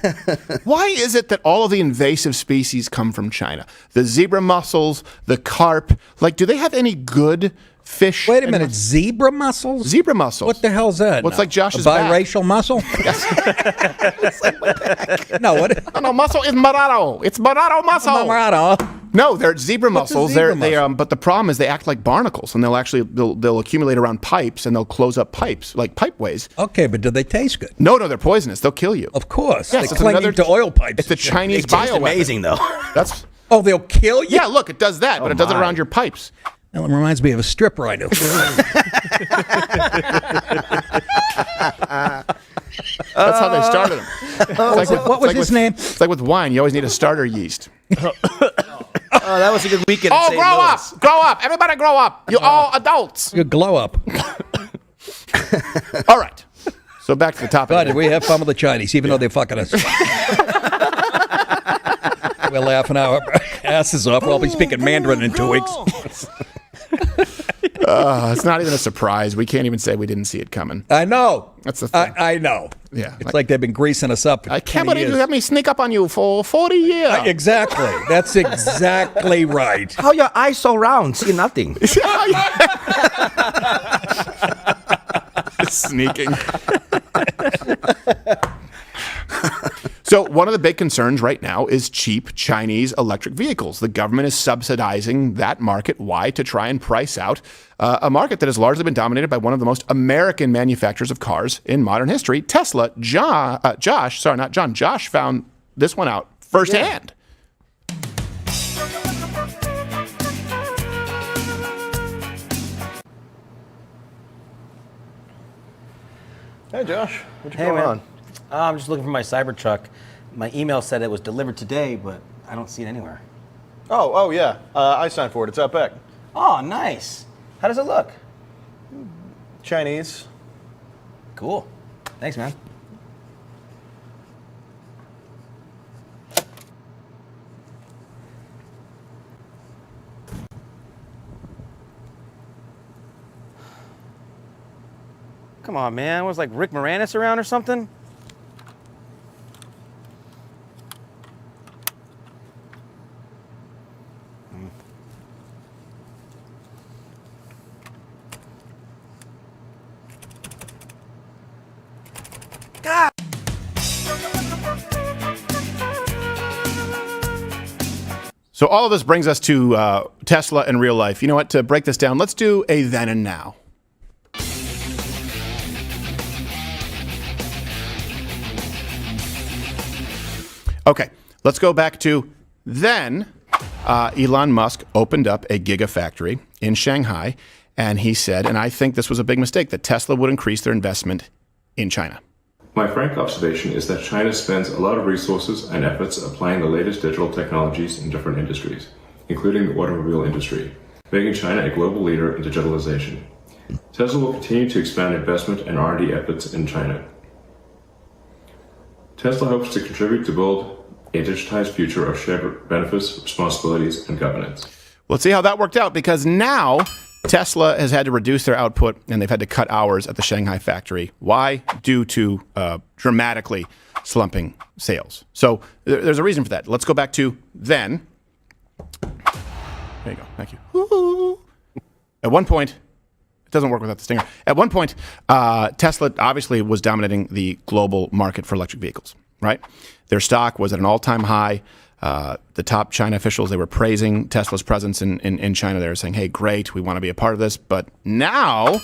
Why is it that all of the invasive species come from China? The zebra mussels, the carp. Like, do they have any good fish? Wait a minute, zebra mussels? Zebra mussels. What the hell's that? What's like Josh's a biracial mussel? Yes. No, what? No, mussel is Morado. It's Morado mussel. Morado. No, they're zebra mussels. Zebra mussel? But the problem is they act like barnacles, and they'll accumulate around pipes, and they'll close up pipes like pipeways. Okay, but do they taste good? No, they're poisonous. They'll kill you. Of course. Yes, They cling into oil pipes. It's the Chinese It tastes bioweapon. amazing, though. That's. Oh, they'll kill you? Yeah, look, it does that, but it does it around your pipes. Well, it reminds me of a stripper I knew. That's how they started them. What was his name? It's like with wine. You always need a starter yeast. Oh, that was a good weekend. Oh, grow up. Everybody grow up. You all adults. You glow up. All right. So back to the topic. God, did we have fun with the Chinese, even though they're fucking us? We're laughing our asses off. We'll be speaking Mandarin in 2 weeks. It's not even a surprise. We can't even say we didn't see it coming. I know. That's the thing. I know. Yeah. It's like they've been greasing us up. I can't believe you let me sneak up on you for 40 years. Exactly. That's exactly right. How your eyes so round? See nothing. Sneaking. So one of the big concerns right now is cheap Chinese electric vehicles. The government is subsidizing that market. Why? To try and price out a market that has largely been dominated by one of the most American manufacturers of cars in modern history, Tesla. Josh found this one out firsthand. Hey, Josh. What's Hey, going man. on? I'm just looking for my Cybertruck. My email said it was delivered today, but I don't see it anywhere. Oh, yeah. I signed for it. It's out back. Oh, nice. How does it look? Chinese. Cool. Thanks, man. Come on, man. Was like Rick Moranis around or something? God. So all of this brings us to Tesla in real life. You know what? To break this down, let's do a then and now. Okay, let's go back to then. Elon Musk opened up a gigafactory in Shanghai, and he said, and I think this was a big mistake, that Tesla would increase their investment in China. My frank observation is that China spends a lot of resources and efforts applying the latest digital technologies in different industries, including the automobile industry, making China a global leader in digitalization. Tesla will continue to expand investment and R&D efforts in China. Tesla hopes to contribute to build a digitized future of shared benefits, responsibilities, and governance. Let's see how that worked out, because now Tesla has had to reduce their output and they've had to cut hours at the Shanghai factory. Why? Due to dramatically slumping sales. So there's a reason for that. Let's go back to then. There you go. Thank you. Woo-hoo. At one point, it doesn't work without the stinger. At one point, Tesla obviously was dominating the global market for electric vehicles, right? Their stock was at an all-time high. The top China officials, they were praising Tesla's presence in China. They were saying, hey, great, we want to be a part of this. But now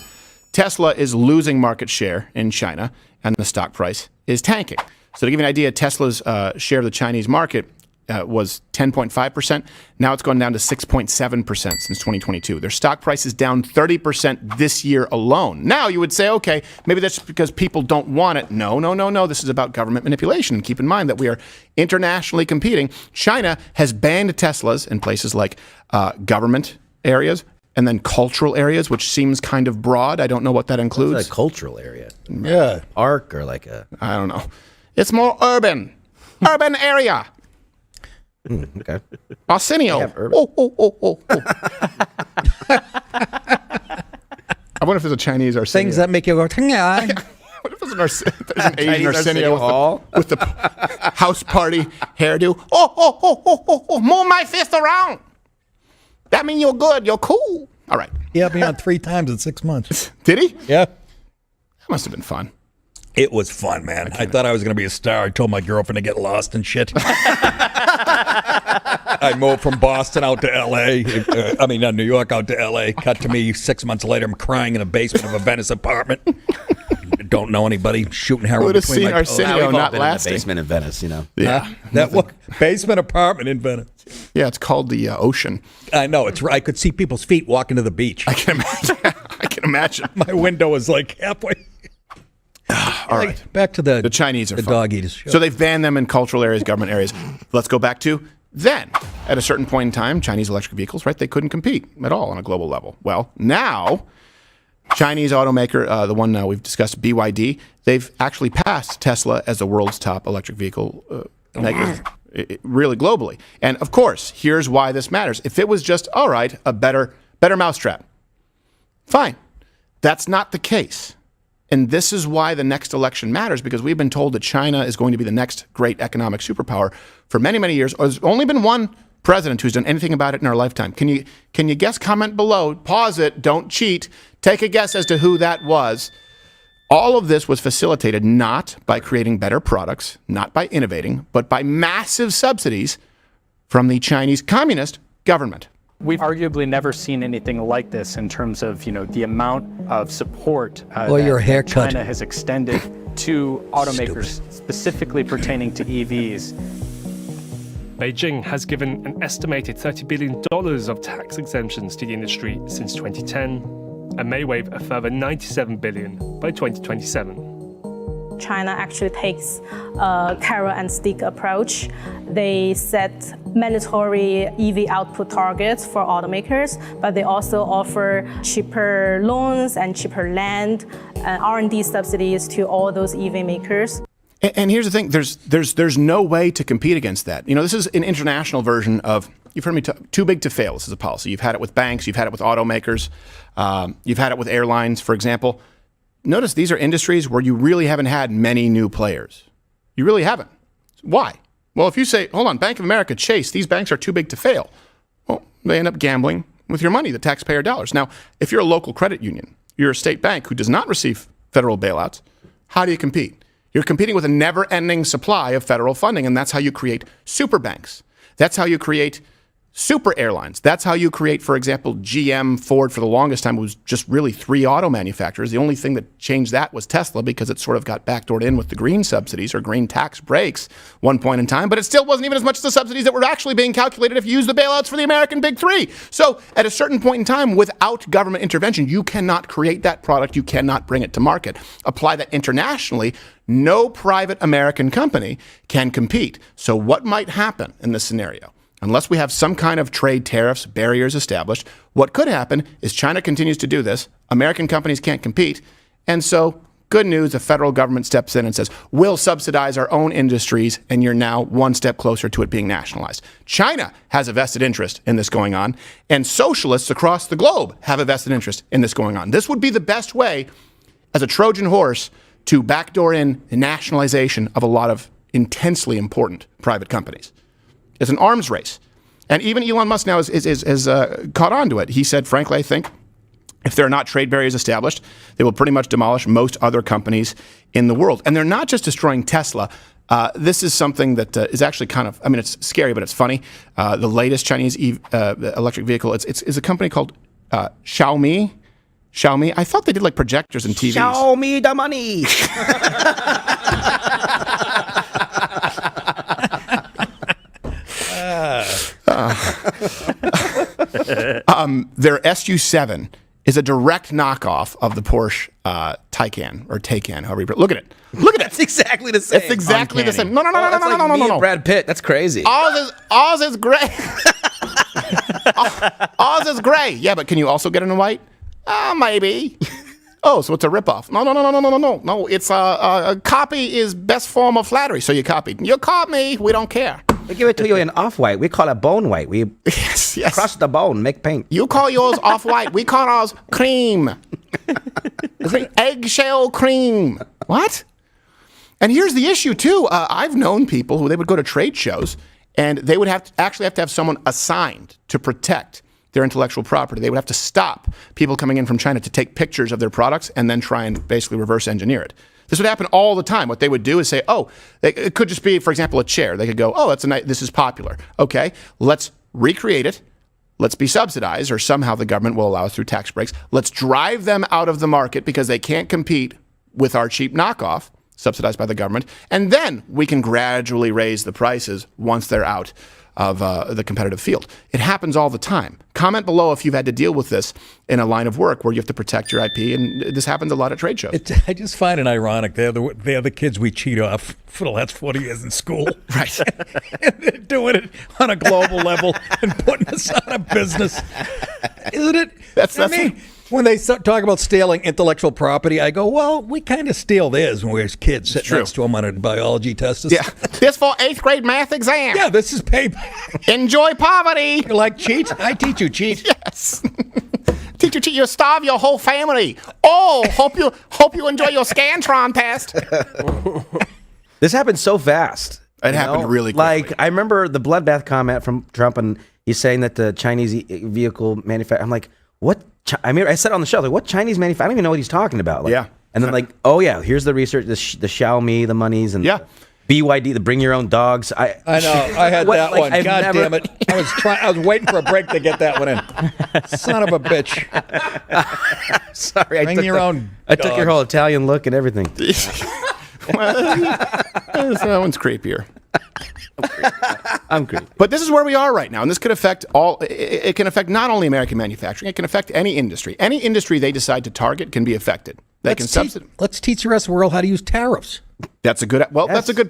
Tesla is losing market share in China and the stock price is tanking. So to give you an idea, Tesla's share of the Chinese market was 10.5%. Now it's gone down to 6.7% since 2022. Their stock price is down 30% this year alone. Now you would say, okay, maybe that's because people don't want it. No. This is about government manipulation. And keep in mind that we are internationally competing. China has banned Teslas in places like government areas and then cultural areas, which seems kind of broad. I don't know what that includes. What's a cultural area? Yeah. Arc or like a... I don't know. It's more urban. Urban area. Okay. Arsenio. Oh. I wonder if there's a Chinese Arsenio. Things that make you go, yeah. What if there's an Asian Arsenio with the house party hairdo? Oh, move my fist around. That means you're good. You're cool. All right. He helped me on 3 times in 6 months. Did he? Yeah. That must have been fun. It was fun, man. I thought I was going to be a star. I told my girlfriend to get lost and shit. I moved from Boston out to L.A. New York out to L.A. Cut to me 6 months later. I'm crying in the basement of a Venice apartment. Don't know anybody, shooting heroin between my toes. Arsenio not been lasting. In the basement in Venice, you know. Yeah. Basement apartment in Venice. Yeah, it's called the ocean. I know. I could see people's feet walking to the beach. I can imagine. My window was like halfway. All right. Back to the Chinese are the fun. dog eaters. Sure. So they've banned them in cultural areas, government areas. Let's go back to then. At a certain point in time, Chinese electric vehicles, right? They couldn't compete at all on a global level. Well, now Chinese automaker, the one we've discussed, BYD, they've actually passed Tesla as the world's top electric vehicle maker, really globally. And of course, here's why this matters. If it was just, all right, a better mousetrap, fine. That's not the case. And this is why the next election matters, because we've been told that China is going to be the next great economic superpower for many, many years. There's only been one president who's done anything about it in our lifetime. Can you guess? Comment below. Pause it. Don't cheat. Take a guess as to who that was. All of this was facilitated not by creating better products, not by innovating, but by massive subsidies from the Chinese Communist government. We've arguably never seen anything like this in terms of, the amount of support that China has extended to automakers, specifically pertaining to EVs. Beijing has given an estimated $30 billion of tax exemptions to the industry since 2010 and may waive a further $97 billion by 2027. China actually takes a carrot and stick approach. They set mandatory EV output targets for automakers, but they also offer cheaper loans and cheaper land and R&D subsidies to all those EV makers. And here's the thing: there's no way to compete against that. This is an international version of, you've heard me talk, too big to fail. This is a policy. You've had it with banks. You've had it with automakers. You've had it with airlines, for example. Notice these are industries where you really haven't had many new players. You really haven't. Why? Well, if you say, hold on, Bank of America, Chase, these banks are too big to fail. Well, they end up gambling with your money, the taxpayer dollars. Now, if you're a local credit union, you're a state bank who does not receive federal bailouts, how do you compete? You're competing with a never-ending supply of federal funding, and that's how you create super banks. That's how you create Super airlines. That's how you create, for example, GM, Ford for the longest time was just really 3 auto manufacturers. The only thing that changed that was Tesla because it sort of got backdoored in with the green subsidies or green tax breaks one point in time, but it still wasn't even as much as the subsidies that were actually being calculated if you use the bailouts for the American Big Three. So at a certain point in time, without government intervention, you cannot create that product. You cannot bring it to market. Apply that internationally. No private American company can compete. So what might happen in this scenario? Unless we have some kind of trade tariffs, barriers established, what could happen is China continues to do this. American companies can't compete. And so, good news, the federal government steps in and says, we'll subsidize our own industries, and you're now one step closer to it being nationalized. China has a vested interest in this going on, and socialists across the globe have a vested interest in this going on. This would be the best way, as a Trojan horse, to backdoor in the nationalization of a lot of intensely important private companies. It's an arms race. And even Elon Musk now is caught on to it. He said, frankly, I think if there are not trade barriers established, they will pretty much demolish most other companies in the world. And they're not just destroying Tesla. This is something that is actually kind of, I mean, it's scary, but it's funny. The latest Chinese electric vehicle, it's a company called Xiaomi. I thought they did like projectors and TVs. Show me the money. Their SU7 is a direct knockoff of the Porsche Taycan or Taycan, however you look at it. Look at it. It's exactly the same. It's exactly the same. No. That's like me and Brad Pitt. That's crazy. Ours is gray. Ours is gray. Yeah, but can you also get it in white? Maybe. Oh, so it's a ripoff. No. It's a copy is best form of flattery. So you copied. You caught me. We don't care. We give it to you in off-white. We call it bone white. We yes. crush the bone, make paint. You call yours off-white. We call ours cream. It's like eggshell cream. What? And here's the issue, too. I've known people who they would go to trade shows, and they would have to have someone assigned to protect their intellectual property. They would have to stop people coming in from China to take pictures of their products and then try and basically reverse engineer it. This would happen all the time. What they would do is say, it could just be, for example, a chair. They could go, this is popular. Okay, let's recreate it. Let's be subsidized, or somehow the government will allow us through tax breaks. Let's drive them out of the market because they can't compete with our cheap knockoff, subsidized by the government. And then we can gradually raise the prices once they're out of the competitive field. It happens all the time. Comment below if you've had to deal with this in a line of work where you have to protect your IP, and this happens a lot at trade shows. I just find it ironic. They're the kids we cheat off for the last 40 years in school. Right. And they're doing it on a global level and putting us out of business. Isn't it? That's when they talk about stealing intellectual property, I go, well, we kind of steal theirs when we were kids sitting next to them on a biology test. Yeah. This for 8th grade math exam. Yeah, this is payback. Enjoy poverty. You like cheat? I teach you cheat. Yes. Teach you cheat. You starve your whole family. Oh, hope you enjoy your Scantron test. This happened so fast. It happened really quickly. Like, I remember the bloodbath comment from Trump, and he's saying that the Chinese vehicle manufacturer. I'm like, what? I mean, I said on the show, like, what Chinese manufacturer? I don't even know what he's talking about. Like, yeah. And then like, oh yeah, here's the research, the Xiaomi, the monies, and BYD, the bring your own dogs. I know. I had that one. God damn it. I was waiting for a break to get that one in. Son of a bitch. Sorry. Bring your own I took your whole Italian look and everything. Well, that one's creepier. I'm creepy. But this is where we are right now, and this could affect it can affect not only American manufacturing, it can affect any industry. Any industry they decide to target can be affected. Let's teach the rest of the world how to use tariffs. That's a good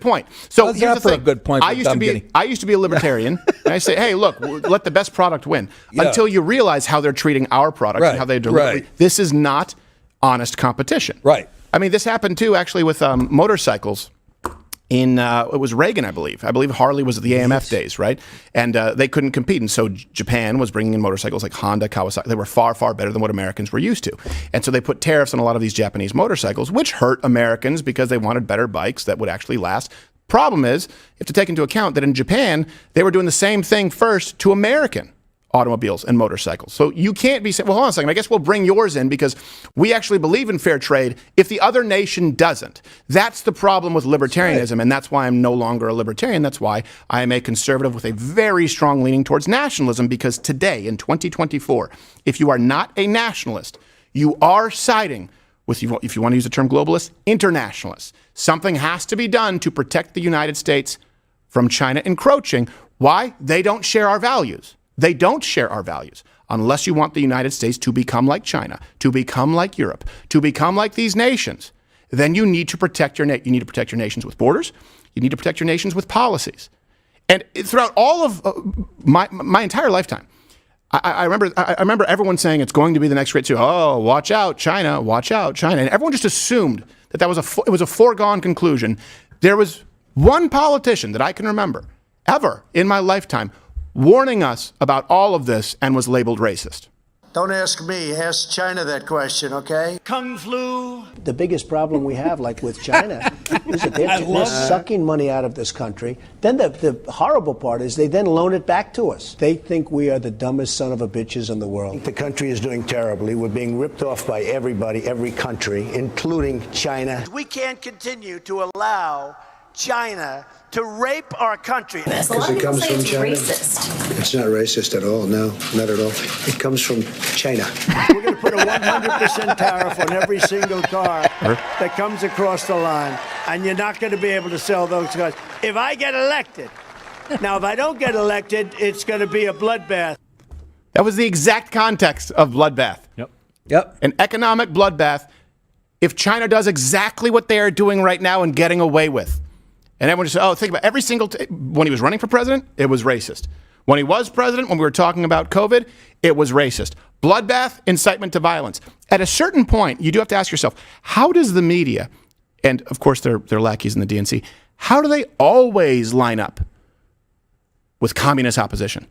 point. So How's here's that the for thing. a good point for I used to be a libertarian, and I say, hey, look, let the best product win. Yeah. Until you realize how they're treating our products and how they deliver. Right. This is not honest competition. Right. I mean, this happened too, actually, with motorcycles. It was Reagan, I believe. I believe Harley was the AMF days, right? And they couldn't compete. And so Japan was bringing in motorcycles like Honda, Kawasaki. They were far, far better than what Americans were used to. And so they put tariffs on a lot of these Japanese motorcycles, which hurt Americans because they wanted better bikes that would actually last. Problem is, you have to take into account that in Japan, they were doing the same thing first to American automobiles and motorcycles. So you can't be saying, well, hold on a second, I guess we'll bring yours in because we actually believe in fair trade if the other nation doesn't. That's the problem with libertarianism, and that's why I'm no longer a libertarian. That's why I am a conservative with a very strong leaning towards nationalism, because today, in 2024, if you are not a nationalist, you are siding with, if you want to use the term globalist, internationalists. Something has to be done to protect the United States from China encroaching. Why? They don't share our values. They don't share our values. Unless you want the United States to become like China, to become like Europe, to become like these nations, then you need to protect your you need to protect your nations with borders. You need to protect your nations with policies. And throughout all of my entire lifetime, I remember everyone saying it's going to be the next great super. Oh, watch out, China! Watch out, China! And everyone just assumed that it was a foregone conclusion. There was one politician that I can remember ever in my lifetime warning us about all of this and was labeled racist. Don't ask me, ask China that question, okay? Kung flu. The biggest problem we have, like with China, is that they're sucking money out of this country. Then the horrible part is they then loan it back to us. They think we are the dumbest son of a bitches in the world. The country is doing terribly. We're being ripped off by everybody, every country, including China. We can't continue to allow China to rape our country. Because it comes from China. It's not racist at all. No, not at all. It comes from China. We're going to put a 100% tariff on every single car that comes across the line, and you're not going to be able to sell those cars. If I get elected, now if I don't get elected, it's going to be a bloodbath. That was the exact context of bloodbath. Yep. An economic bloodbath. If China does exactly what they are doing right now and getting away with. And everyone just said, oh, think about every single when he was running for president, it was racist. When he was president, when we were talking about COVID, it was racist. Bloodbath, incitement to violence. At a certain point, you do have to ask yourself, how does the media, and of course they're lackeys in the DNC, how do they always line up with communist opposition?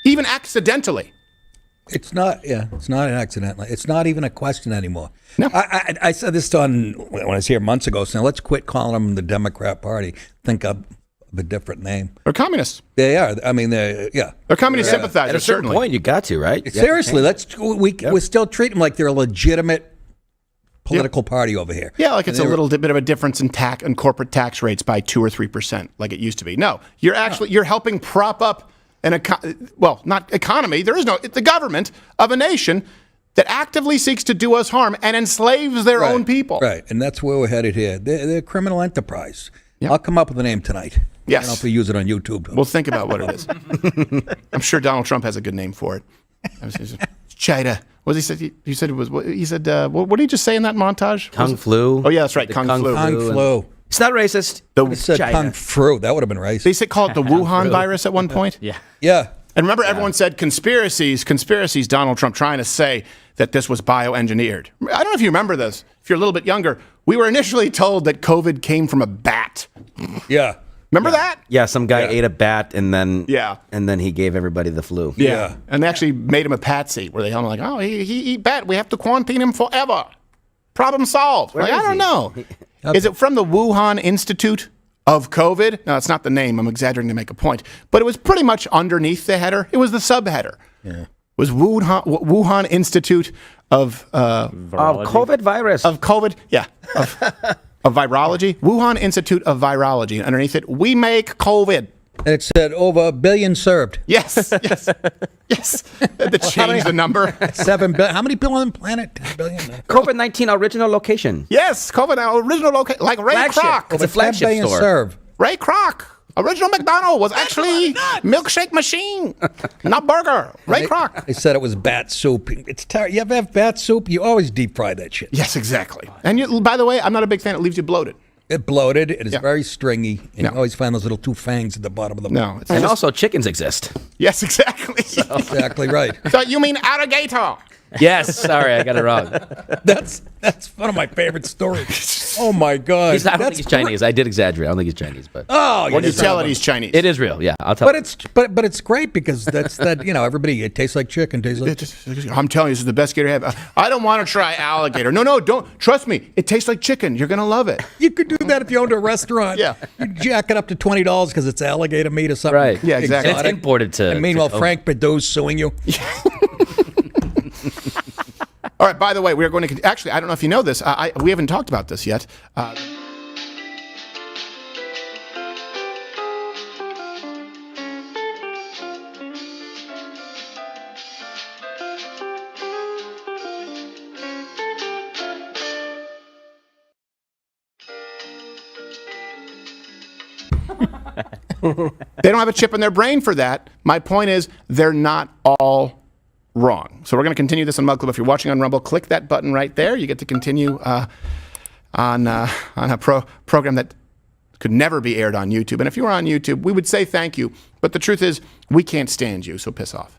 Even accidentally. It's not an accident. It's not even a question anymore. No. I said this when I was here months ago, saying let's quit calling them the Democrat Party. Think of a different name. They're communists. They are. I mean, they're communist sympathizers. At a certain point, you got to, right? Seriously, we still treat them like they're a legitimate political party over here. Yeah, like it's a little bit of a difference in corporate tax rates by 2 or 3%, like it used to be. No, you're helping prop up not economy. There is the government of a nation that actively seeks to do us harm and enslaves their own people. Right, and that's where we're headed here. They're a criminal enterprise. Yep. I'll come up with a name tonight. Yes. I don't know if we use it on YouTube. We'll think about what it is. I'm sure Donald Trump has a good name for it. China. What he said? He said it was. He said. What did he just say in that montage? Kung flu. Oh yeah, that's right. Kung flu. Kung flu. It's not racist. It said Kung flu. That would have been racist. They called it the Wuhan virus at one point. Yeah. And remember, everyone said conspiracies, Donald Trump trying to say that this was bioengineered. I don't know if you remember this. If you're a little bit younger, we were initially told that COVID came from a bat. Yeah. Remember that? Yeah, some guy ate a bat and then he gave everybody the flu. Yeah. And they actually made him a patsy where they told him like, oh, he eat bat. We have to quarantine him forever. Problem solved. I don't know. Is it from the Wuhan Institute of COVID? No, it's not the name. I'm exaggerating to make a point. But it was pretty much underneath the header. It was the subheader. Yeah. It was Wuhan Institute of COVID virus. Of COVID, yeah. Of virology. Wuhan Institute of Virology. And underneath it, we make COVID. And it said over 1 billion served. Yes. To change the number. 7 billion. How many people on the planet? 10 billion. COVID-19 original location. Yes, COVID original location. Like Ray Kroc. It's a flagship store. Served. Ray Kroc. Original McDonald was actually milkshake machine, not burger. Ray Kroc. They said it was bat soup. It's terrible. You ever have bat soup? You always deep fry that shit. Yes, exactly. And by the way, I'm not a big fan. It leaves you bloated. It bloated. It is very stringy. And you always find those little 2 fangs at the bottom of the mouth. And also chickens exist. Yes, exactly. Exactly right. So you mean alligator? Yes, sorry, I got it wrong. That's one of my favorite stories. Oh my God! I don't think he's Chinese. I did exaggerate. I don't think he's Chinese, but What do you tell it? He's Chinese. it is real. Yeah, I'll tell. But it's great because that's everybody. It tastes like chicken. Tastes like. I'm telling you, this is the best gator I have. I don't want to try alligator. No, don't. Trust me. It tastes like chicken. You're gonna love it. You could do that if you owned a restaurant. Yeah. You jack it up to $20 because it's alligator meat or something. Right. Yeah, exactly. And it's imported to. And meanwhile, Frank Bedeau's suing you. All right, by the way, we're going to... Actually, I don't know if you know this. We haven't talked about this yet. They don't have a chip in their brain for that. My point is, they're not all wrong. So we're going to continue this on Mug Club. If you're watching on Rumble, click that button right there. You get to continue on a program that could never be aired on YouTube. And if you were on YouTube, we would say thank you. But the truth is, we can't stand you, so piss off.